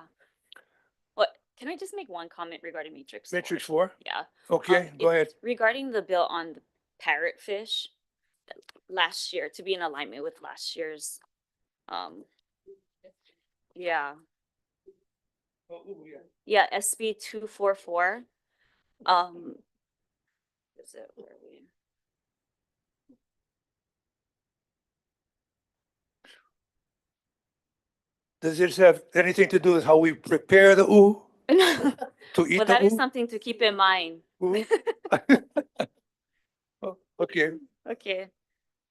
What, can I just make one comment regarding Matrix 4?
Matrix 4?
Yeah.
Okay, go ahead.
Regarding the bill on the parrotfish, last year, to be in alignment with last year's, yeah. Yeah, SB 244. Is it where we?
Does this have anything to do with how we prepare the to eat
Well,
the
that is something to keep in mind.
ooh? Oh, okay,
Okay.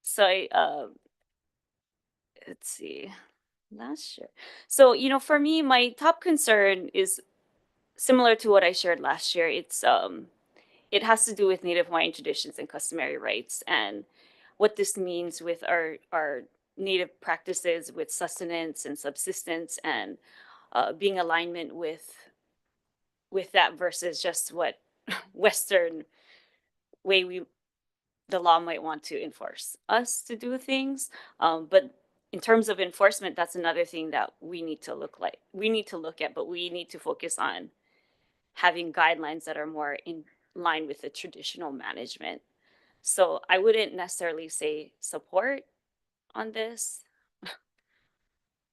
So let's see, last year. So, for me, my top concern is similar to what I shared last year. It's it has to do with Native Hawaiian traditions and customary rights and what this means with our Native practices with sustenance and subsistence and being alignment with that versus just what Western way the law might want to enforce us to do things. But in terms of enforcement, that's another thing that we need to look at, but we need to focus on having guidelines that are more in line with the traditional management. So I wouldn't necessarily say support on this.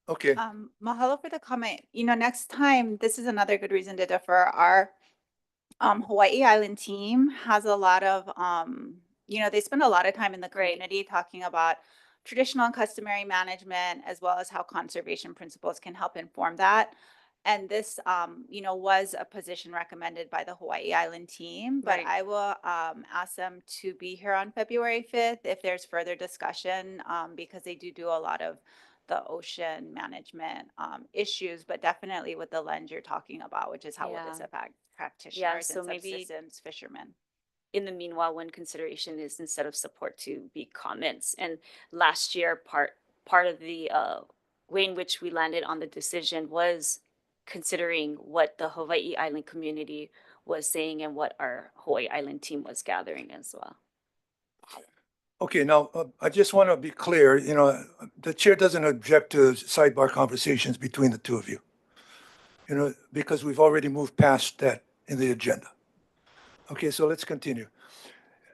okay.
Mahalo for the comment. Next time, this is another good reason to defer. Our Hawaii Island team has a lot of, they spend a lot of time in the community talking about traditional and customary management, as well as how conservation principles can help inform that. And this, was a position recommended by the Hawaii Island team, but
Right.
I will ask them to be here on February 5th if there's further discussion, because they do a lot of the ocean management issues, but definitely with the lens you're talking about, which is how will this
Yeah.
affect practitioners
so
and
maybe-
subsistence fishermen.
In the meanwhile, one consideration is instead of support to be comments. And last year, part of the way in which we landed on the decision was considering what the Hawaii Island community was saying and what our Hawaii Island team was gathering as well.
Okay, now, I just want to be clear, the chair doesn't object to sidebar conversations between the two of you. Because we've already moved past that in the agenda. Okay, so let's continue.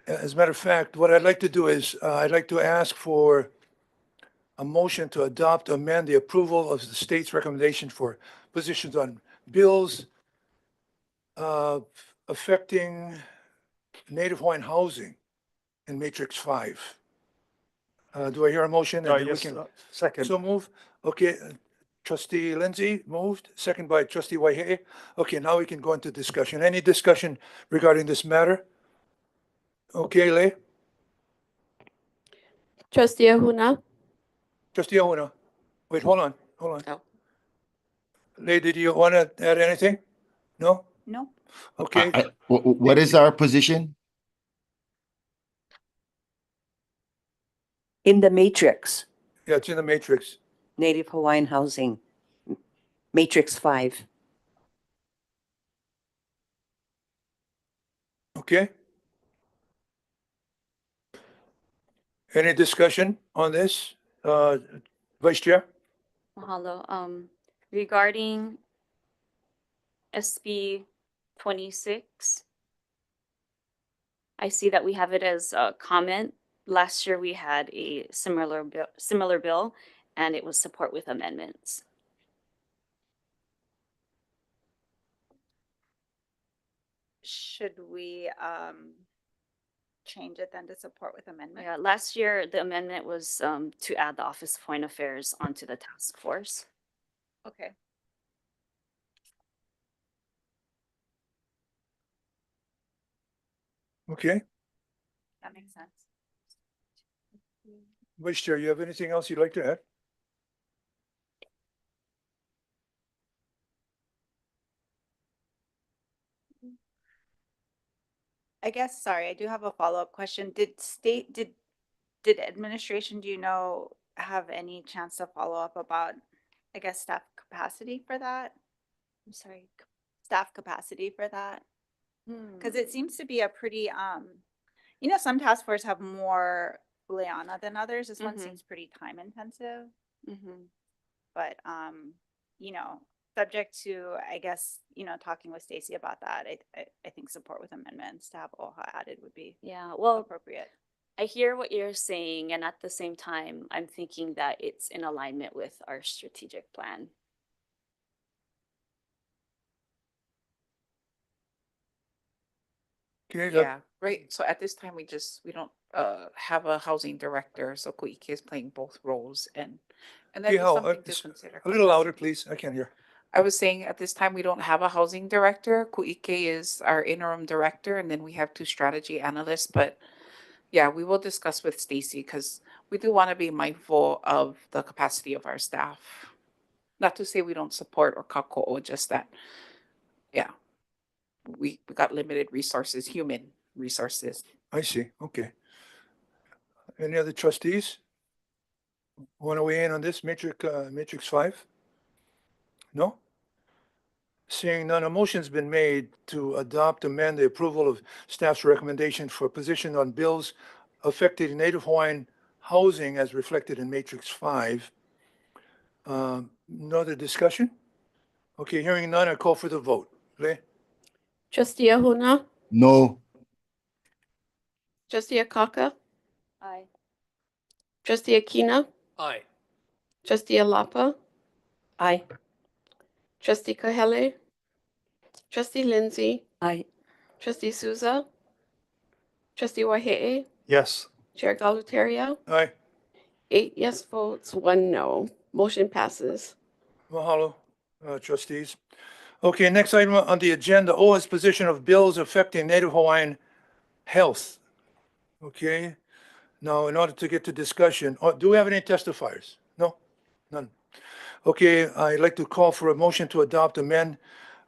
As a matter of fact, what I'd like to do is, I'd like to ask for a motion to adopt, amend the approval of the state's recommendation for positions on bills affecting Native Hawaiian housing in Matrix 5. Do I hear a motion? And then we
Yes,
can
second.
so move. Okay, Trustee Lindsay moved, second by Trustee Waihehe. Okay, now we can go into discussion. Any discussion regarding this matter? Okay, Lei?
Trustee Ahuna?
Trustee Auna? Wait, hold on.
Oh.
Lei, did you want to add anything? No?
No.
Okay,
What is our position?
In the matrix,
yeah, it's in the matrix.
Native Hawaiian housing, matrix 5.
Okay? Any discussion on this? Vice Chair?
Mahalo. Regarding SB 26, I see that we have it as a comment last year we had a similar bill, and it was support with amendments.
Should we change it then to support with amendment?
Yeah, last year the amendment was to add the Office of Foreign Affairs onto the task force.
Okay.
Okay.
That makes sense.
Vice Chair, you have anything else you'd like to add?
I guess, sorry, I do have a follow-up question. Did administration, do you know, have any chance to follow up about, I guess, staff capacity for that?
I'm sorry.
Staff capacity for that? Because
Hmm.
it seems to be a pretty, you know, some task forces have more Leona than others. This one
Mhm.
seems pretty time intensive,
Mm-hmm.
but, you know, subject to, I guess, you know, talking with Stacy about that, I think support with amendments to have OHA added would be
Yeah, well,
appropriate.
I hear what you're saying, and at the same time, I'm thinking that it's in alignment with our strategic plan.
Okay,
Yeah, right. So at this time, we don't have a housing director, so Kuike is playing both roles and that is
Hao,
something to consider.
a little louder, please. I can't hear.
I was saying at this time, we don't have a housing director. Kuike is our interim director, and then we have 2 strategy analysts, but yeah, we will discuss with Stacy because we do want to be mindful of the capacity of our staff. Not to say we don't support or kako'o, just that, yeah, we got limited resources, human resources.
I see. Okay. Any other trustees? Want to weigh in on this matrix 5? No? Seeing none, a motion's been made to adopt, amend the approval of staff's recommendation for position on bills affecting Native Hawaiian housing as reflected in matrix 5. No other discussion? Okay, hearing none, I call for the vote. Le?
Trustee Ahuna,
No.
Trustee Akaka,
Aye.
Trustee Akina,
Aye.
Trustee Alapa,
Aye.
Trustee Kahele, Trustee Lindsay,
Aye.
Trustee Souza, Trustee Wahe'e,
Yes.
Chair Galutario,
Aye.
8 yes votes, 1 no. Motion passes.
Mahalo, trustees. Okay, next item on the agenda, OHA's position of bills affecting Native Hawaiian health. Okay, now in order to get to discussion, do we have any testifiers? No? None. Okay, I'd like to call for a motion to adopt, amend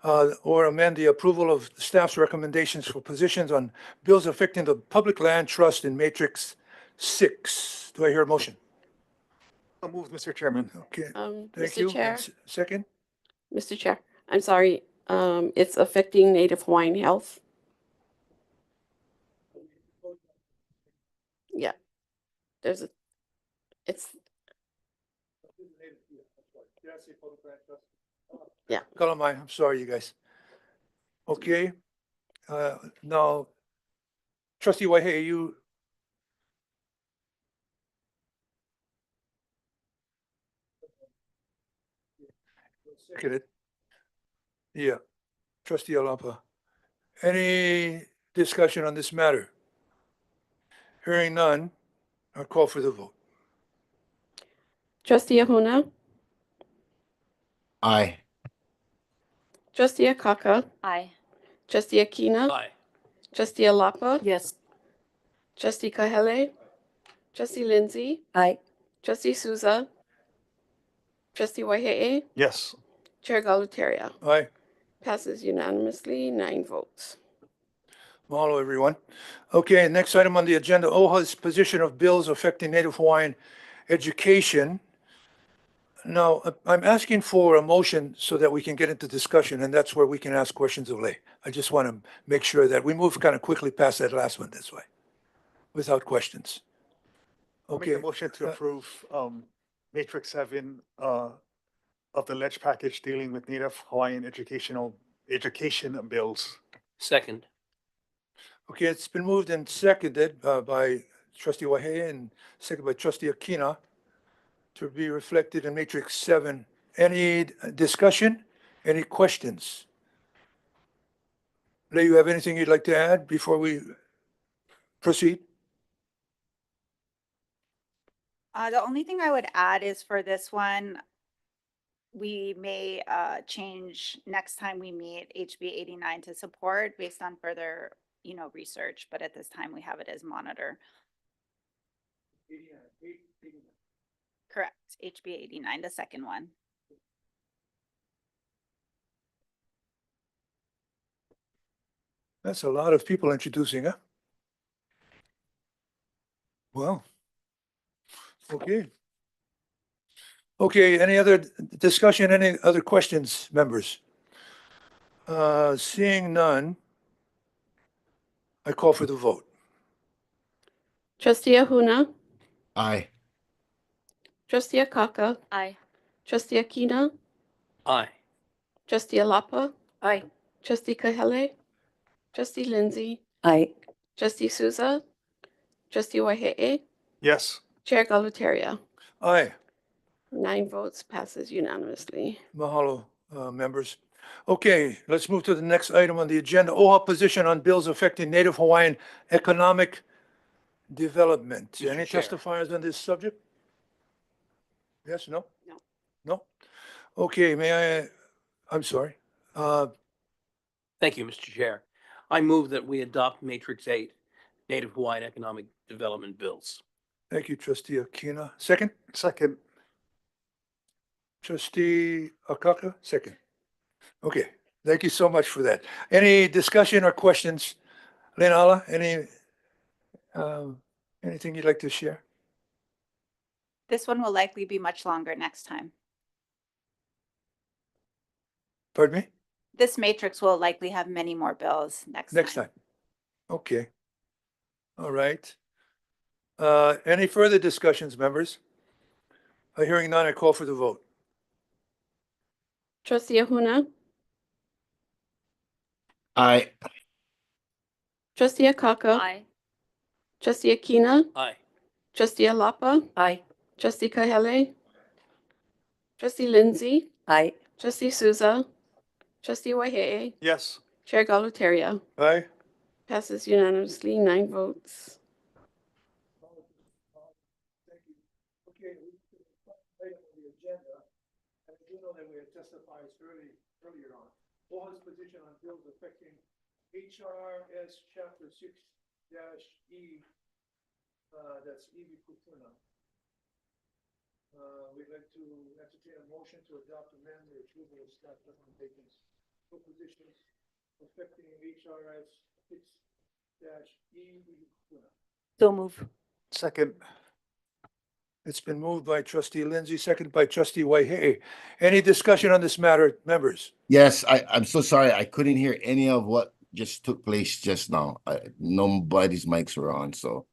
the approval of staff's recommendations for positions on bills affecting the public land trust in matrix 6. Do I hear a motion?
So moved, Mr. Chairman.
Okay, thank
Mr.
you.
Chair,
And second?
Mr. Chair, I'm sorry. It's affecting Native Hawaiian health. Yeah, it's yeah.
Kalamai, I'm sorry, you guys. Okay, now, trustee Waihee, you. Seconded. Yeah, trustee Alapa. Any discussion on this matter? Hearing none, I'll call for the vote.
Trustee Ahuna,
Aye.
Trustee Akaka,
Aye.
Trustee Akina,
Aye.
Trustee Alapa,
Yes.
Trustee Kahele, Trustee Lindsay,
Aye.
Trustee Souza, Trustee Wahe'e,
Yes.
Chair Galutario.
Aye.
Passes unanimously, 9 votes.
Mahalo, everyone. Okay, next item on the agenda, OHA's position of bills affecting Native Hawaiian education. Now, I'm asking for a motion so that we can get into discussion, and that's where we can ask questions of Lei. I just want to make sure that we move kind of quickly past that last one this way, without questions.
I'll make
Okay,
a motion to approve matrix 7 of the ledge package dealing with Native Hawaiian education bills.
Second.
okay, it's been moved and seconded by trustee Wahe and second by trustee Akina to be reflected in matrix 7. Any discussion? Any questions? Lei, you have anything you'd like to add before we proceed?
The only thing I would add is for this one, we may change next time we meet HB 89 to support based on further, research, but at this time we have it as monitor. Correct, HB 89, the second one.
That's a lot of people introducing, huh? Well, okay. Okay, any other discussion, any other questions, members? Seeing none, I call for the vote.
Trustee Ahuna,
Aye.
trustee Akaka,
Aye.
trustee Akina,
Aye.
trustee Alapa,
Aye.
trustee Kahele, trustee Lindsay,
Aye.
trustee Souza, trustee Wahe'e,
Yes.
chair Galutaria.
Aye.
9 votes, passes unanimously.
Mahalo, members. Okay, let's move to the next item on the agenda. OHA position on bills affecting Native Hawaiian economic development.
Mr.
Any
Chair.
testifiers on this subject? Yes, no?
No.
No? Okay, I'm sorry.
Thank you, Mr. Chair. I move that we adopt Matrix 8 Native Hawaiian Economic Development Bills.
Thank you, trustee Akina. Second?
Second.
Trustee Akaka, second. Okay, thank you so much for that. Any discussion or questions? Lenala, anything you'd like to share?
This one will likely be much longer next time.
Pardon me?
This matrix will likely have many more bills next time.
Okay. All right. Any further discussions, members? Hearing none, I call for the vote.
Trustee Ahuna,
Aye.
trustee Akaka,
Aye.
trustee Akina,
Aye.
trustee Alapa,
Aye.
trustee Kahele, trustee Lindsay,
Aye.
trustee Souza, trustee Wahe'e,
Yes.
chair Galutaria.
Aye.
Passes unanimously, 9 votes.
Thank you. Okay, item on the agenda. I do know that we had testified earlier on. OHA's position on bills affecting HRS Chapter 6-E, that's EV kūpuna. We'd like to entertain a motion to adopt amend the approval of staff recommendations for positions affecting HRS 6-E kūpuna.
So move.
Second.
It's been moved by trustee Lindsay, seconded by trustee Wahe'e. Any discussion on this matter, members?
Yes, I'm so sorry. I couldn't hear any of what just took place just now. Nobody's mics were on, so.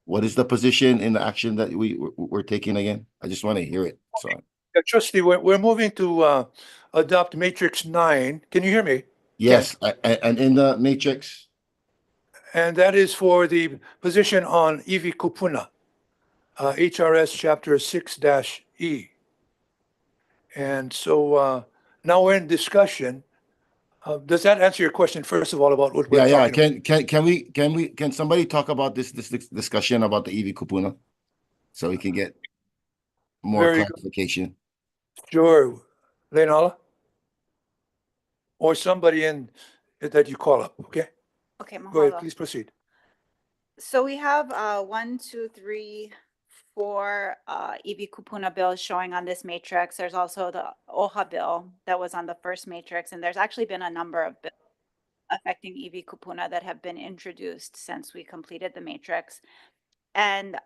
What is the position in the action that we're taking again? I just want to hear it. So
Yeah, trustee, we're moving to adopt matrix 9. Can you hear me?
yes, and in the matrix,
And that is for the position on EV kūpuna, HRS Chapter 6-E. And so now we're in discussion. Does that answer your question, first of all, about what we're
yeah.
talking about?
Can somebody talk about this discussion about the EV kūpuna? So we can get more
Very good.
clarification.
Sure. Leonala? Or somebody in that you call up, okay?
Okay,
Go ahead,
mahalo.
please proceed.
So we have 1, 2, 3, 4 EV kūpuna bills showing on this matrix. There's also the OHA bill that was on the first matrix, and there's actually been a number of bills affecting EV kūpuna that have been introduced since we completed the matrix. And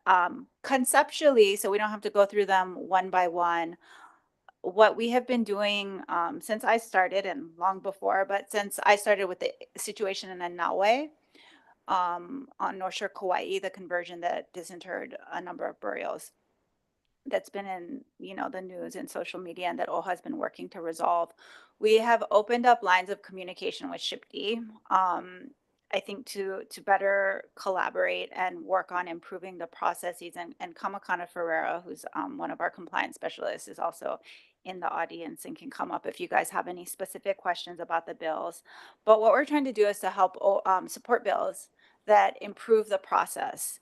conceptually, so we don't have to go through them one by one, what we have been doing since I started and long before, but since I started with the situation in Anaue, on North Shore Kauai, the conversion that disinterred a number of burials, that's been in the news and social media, and that OHA has been working to resolve. We have opened up lines of communication with SHPD I think to better collaborate and work on improving the processes, and Kamakana Ferreira, who's one of our compliance specialists, is also in the audience and can come up if you guys have any specific questions about the bills. But what we're trying to do is to help support bills that improve the process.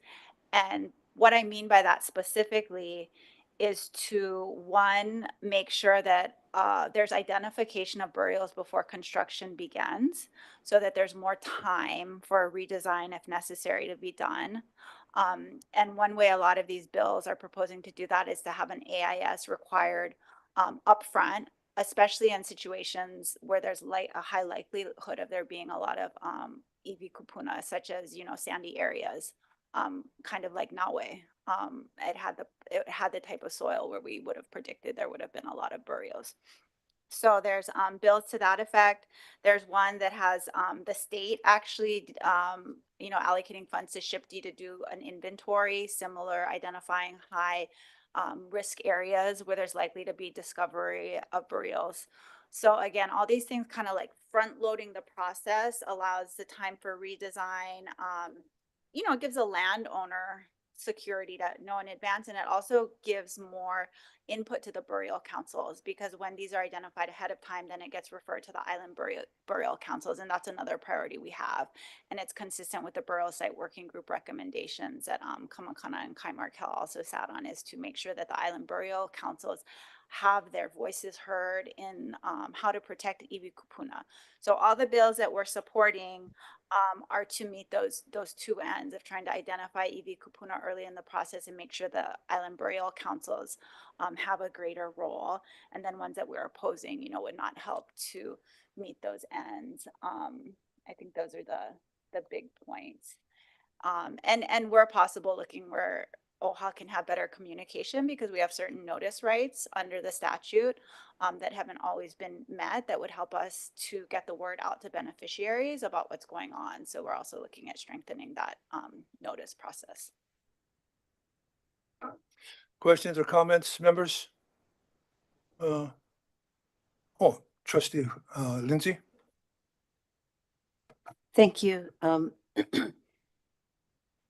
And what I mean by that specifically is to, one, make sure that there's identification of burials before construction begins, so that there's more time for a redesign if necessary to be done. And one way a lot of these bills are proposing to do that is to have an AIS required upfront, especially in situations where there's a high likelihood of there being a lot of EV kūpuna, such as, sandy areas. Kind of like Naue. It had the type of soil where we would have predicted there would have been a lot of burials. So there's bills to that effect. There's one that has the state actually allocating funds to SHPD to do an inventory, similar, identifying high risk areas where there's likely to be discovery of burials. So again, all these things kind of like front loading the process allows the time for redesign. It gives a landowner security to know in advance, and it also gives more input to the burial councils, because when these are identified ahead of time, then it gets referred to the island burial councils, and that's another priority we have. And it's consistent with the burial site working group recommendations that Kamakana and Kai Markel also sat on, is to make sure that the island burial councils have their voices heard in how to protect iwi kupuna. So all the bills that we're supporting are to meet those two ends of trying to identify iwi kupuna early in the process and make sure the island burial councils have a greater role. And then ones that we're opposing, would not help to meet those ends. I think those are the big points. And where possible, looking where OHA can have better communication, because we have certain notice rights under the statute that haven't always been met, that would help us to get the word out to beneficiaries about what's going on. So we're also looking at strengthening that notice process.
Questions or comments, members? Trustee Lindsay.
Thank you.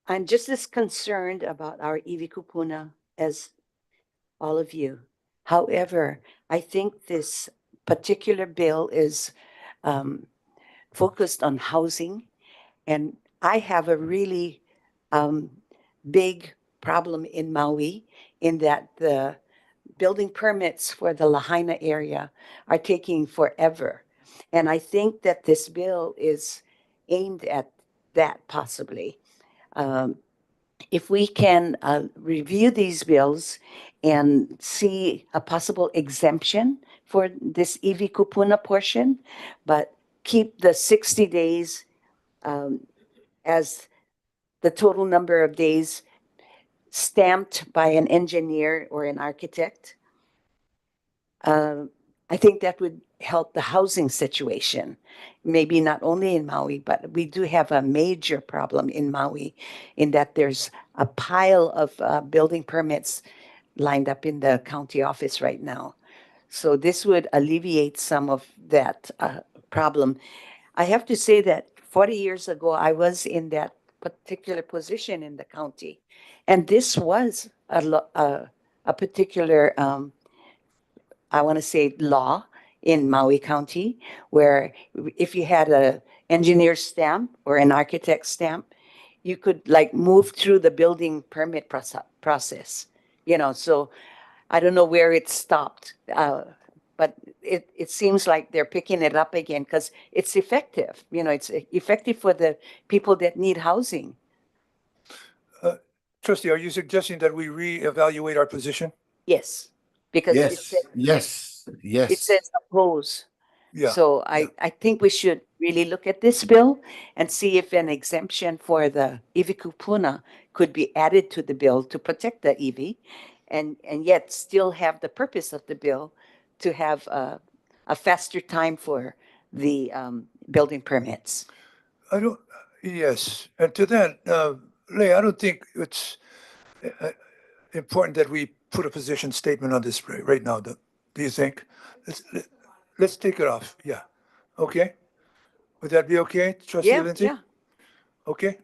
I'm just as concerned about our iwi kupuna as all of you. However, I think this particular bill is focused on housing, and I have a really big problem in Maui, in that the building permits for the Lahaina area are taking forever. And I think that this bill is aimed at that, possibly. If we can review these bills and see a possible exemption for this iwi kupuna portion, but keep the 60 days as the total number of days stamped by an engineer or an architect, I think that would help the housing situation. Maybe not only in Maui, but we do have a major problem in Maui, in that there's a pile of building permits lined up in the county office right now. So this would alleviate some of that problem. I have to say that 40 years ago, I was in that particular position in the county, and this was a particular I want to say law in Maui County, where if you had an engineer stamp or an architect stamp, you could like move through the building permit process, so I don't know where it stopped, but it seems like they're picking it up again, because it's effective. It's effective for the people that need housing.
Trustee, are you suggesting that we reevaluate our position?
Yes, because it says oppose.
Yeah.
So I think we should really look at this bill and see if an exemption for the iwi kupuna could be added to the bill to protect the iwi, and yet still have the purpose of the bill to have a faster time for the building permits.
Yes, and to that, Leigh, I don't think it's important that we put a position statement on this right now. Do you think? Let's take it off. Yeah. Okay. Would that be okay, Trustee Lindsay?
Yeah.
Okay,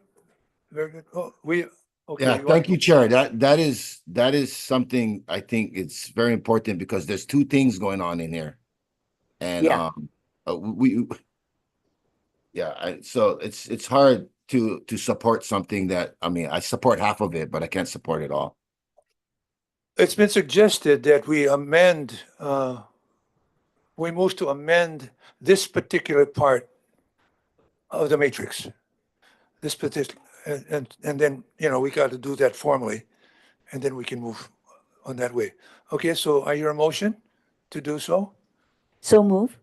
very good. Oh, we, okay.
Yeah,
want-
thank you, Chair. That is something I think it's very important because there's two things going on in here. And
Yeah.
so it's hard to support something that, I mean, I support half of it, but I can't support it all.
It's been suggested that we amend, we move to amend this particular part of the matrix. This particular, and then, you know, we got to do that formally, and then we can move on that way. Okay, so I hear a motion to do so.
So move?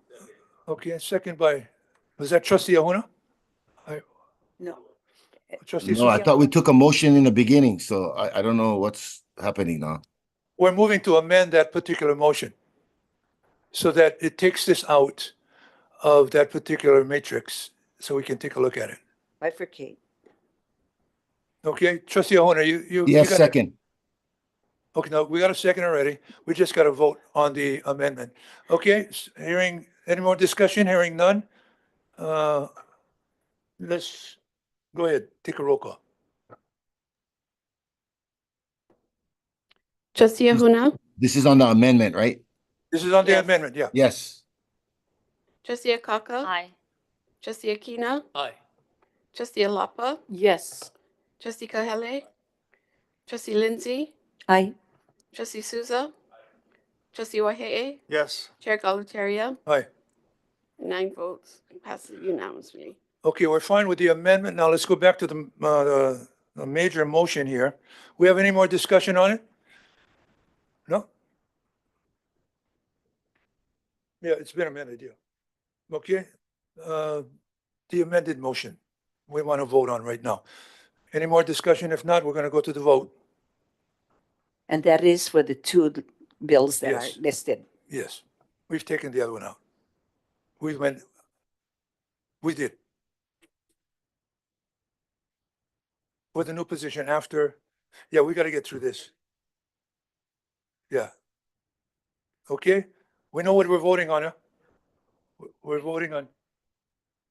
Okay, second by, was that trustee Ahuna?
No.
Trustee
No, I
Souza?
thought we took a motion in the beginning, so I don't know what's happening now.
We're moving to amend that particular motion so that it takes this out of that particular matrix, so we can take a look at it.
Bifurcate.
Okay, trustee Ahuna, you
Yes,
got that?
second.
Okay, no, we got a second already. We just got to vote on the amendment. Okay, hearing, any more discussion? Hearing none? Let's go ahead, take a roll call.
Trustee Ahuna,
This is on the amendment, right?
This is on the
Yes.
amendment, yeah.
Yes.
Trustee Akaka,
Aye.
Trustee Akina,
Aye.
Trustee Alapa,
Yes.
Trustee Kahele, Trustee Lindsay,
Aye.
Trustee Souza, Trustee Wahehe,
Yes.
Chair Galutaria,
Aye.
9 votes, passes unanimously.
Okay, we're fine with the amendment. Now let's go back to the major motion here. We have any more discussion on it? No? Yeah, it's been amended, yeah. Okay, the amended motion we want to vote on right now. Any more discussion? If not, we're going to go to the vote.
And that is for the two bills that
Yes.
are listed.
Yes, we've taken the other one out. We did. With the new position after, yeah, we got to get through this. Yeah. Okay, we know what we're voting on, huh? We're voting on,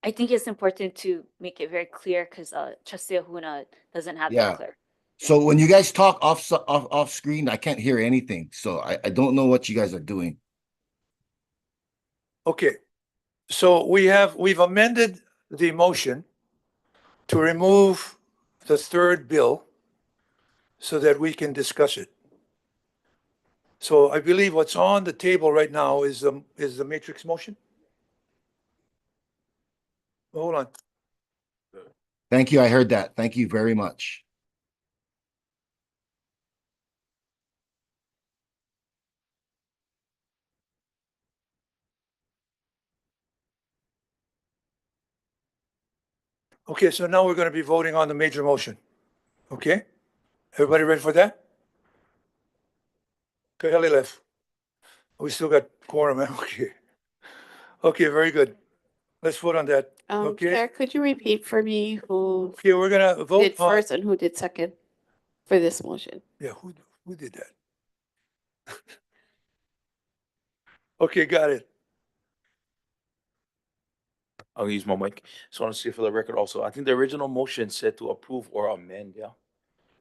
I think it's important to make it very clear because trustee Ahuna doesn't have
Yeah.
that clear.
So when you guys talk off screen, I can't hear anything. So I don't know what you guys are doing.
okay. So we've amended the motion to remove the third bill so that we can discuss it. So I believe what's on the table right now is the matrix motion. Hold on.
Thank you. I heard that. Thank you very much.
Okay, so now we're going to be voting on the major motion. Okay? Everybody ready for that? Kahele left. We still got quorum, man. Okay. Okay, very good. Let's vote on that. Okay.
Chair, could you repeat for me who
Okay, we're going to vote
did
on,
first and who did second for this motion?
yeah, who did that? Okay, got it.
I'll use my mic. So I want to see for the record also, I think the original motion said to approve or amend, yeah?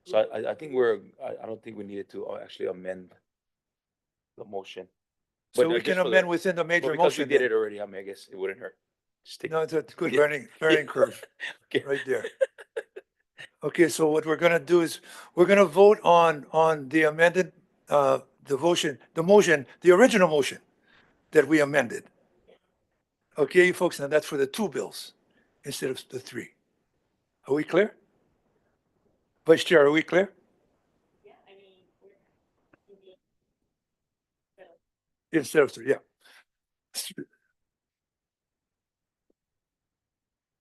So I think I don't think we needed to actually amend the motion.
So
But,
we
just
can
for the-
amend within the
But
major
because we
motion.
did
then.
it already, I mean, I guess it wouldn't hurt. Stick.
No, it's a good
Yeah.
learning curve
Okay.
right there. Okay, so what we're gonna do is, we're gonna vote on the amended, the motion, the original motion that we amended. Okay, folks, and that's for the two bills instead of the three. Are we clear? Vice Chair, are we clear? Instead of three, yeah.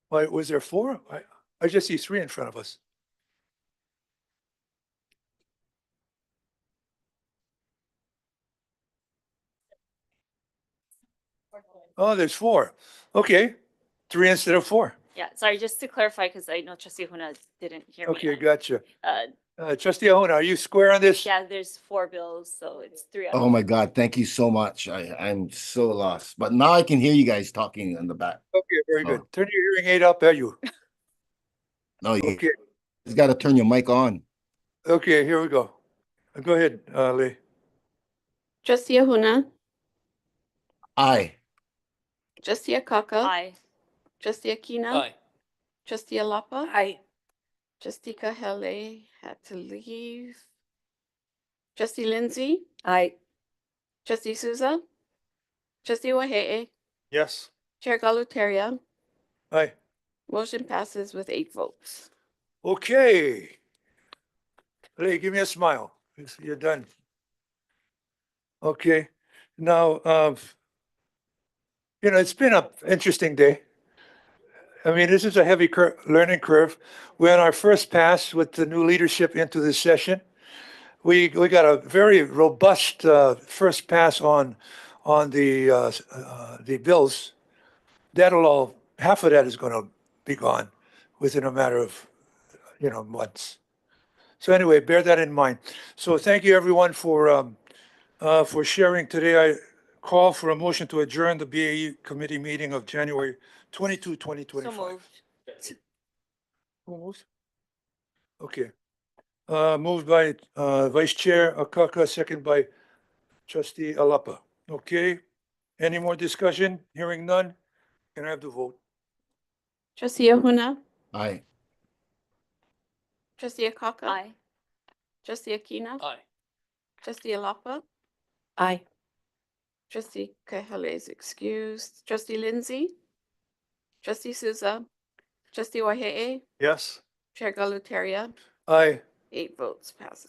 Why, was there four? I just see three in front of us. Oh, there's four. Okay, three instead of four.
Yeah, sorry, just to clarify, because I know trustee Ahuna didn't hear me.
Okay, gotcha.
Uh,
Trustee Ahuna, are you square on this?
yeah, there's 4 bills, so it's 3 out
Oh
of
my God. Thank you so much. I'm so lost, but now I can hear you guys talking in the back.
Okay, very good.
Oh.
Turn your hearing aid up, are you?
No, you
Okay,
just gotta turn your mic on.
okay, here we go. Go ahead, Lee.
Trustee Ahuna,
Aye.
Trustee Akaka,
Aye.
Trustee Akina,
Aye.
Trustee Alapa,
Aye.
Trustee Kahele had to leave. Trustee Lindsay,
Aye.
Trustee Souza, Trustee Wahehe,
Yes.
Chair Galutaria.
Aye.
Motion passes with 8 votes.
Okay. Lee, give me a smile. You're done. Okay. Now, it's been an interesting day. I mean, this is a heavy learning curve. We're on our first pass with the new leadership into this session. We got a very robust first pass on the bills. Half of that is going to be gone within a matter of months. So anyway, bear that in mind. So thank you everyone for sharing today. I call for a motion to adjourn the BAE committee meeting of January 22, 2025.
So moved.
Almost. Okay. Moved by Vice Chair Akaka, second by Trustee Alapa. Okay. Any more discussion? Hearing none. Can I have the vote?
Trustee Ahuna,
Aye.
Trustee Akaka,
Aye.
Trustee Akina,
Aye.
Trustee Alapa,
Aye.
Trustee Kahele is excused. Trustee Lindsay, Trustee Souza, Trustee Wahehe,
Yes.
Chair Galutaria.
Aye.
8 votes passes.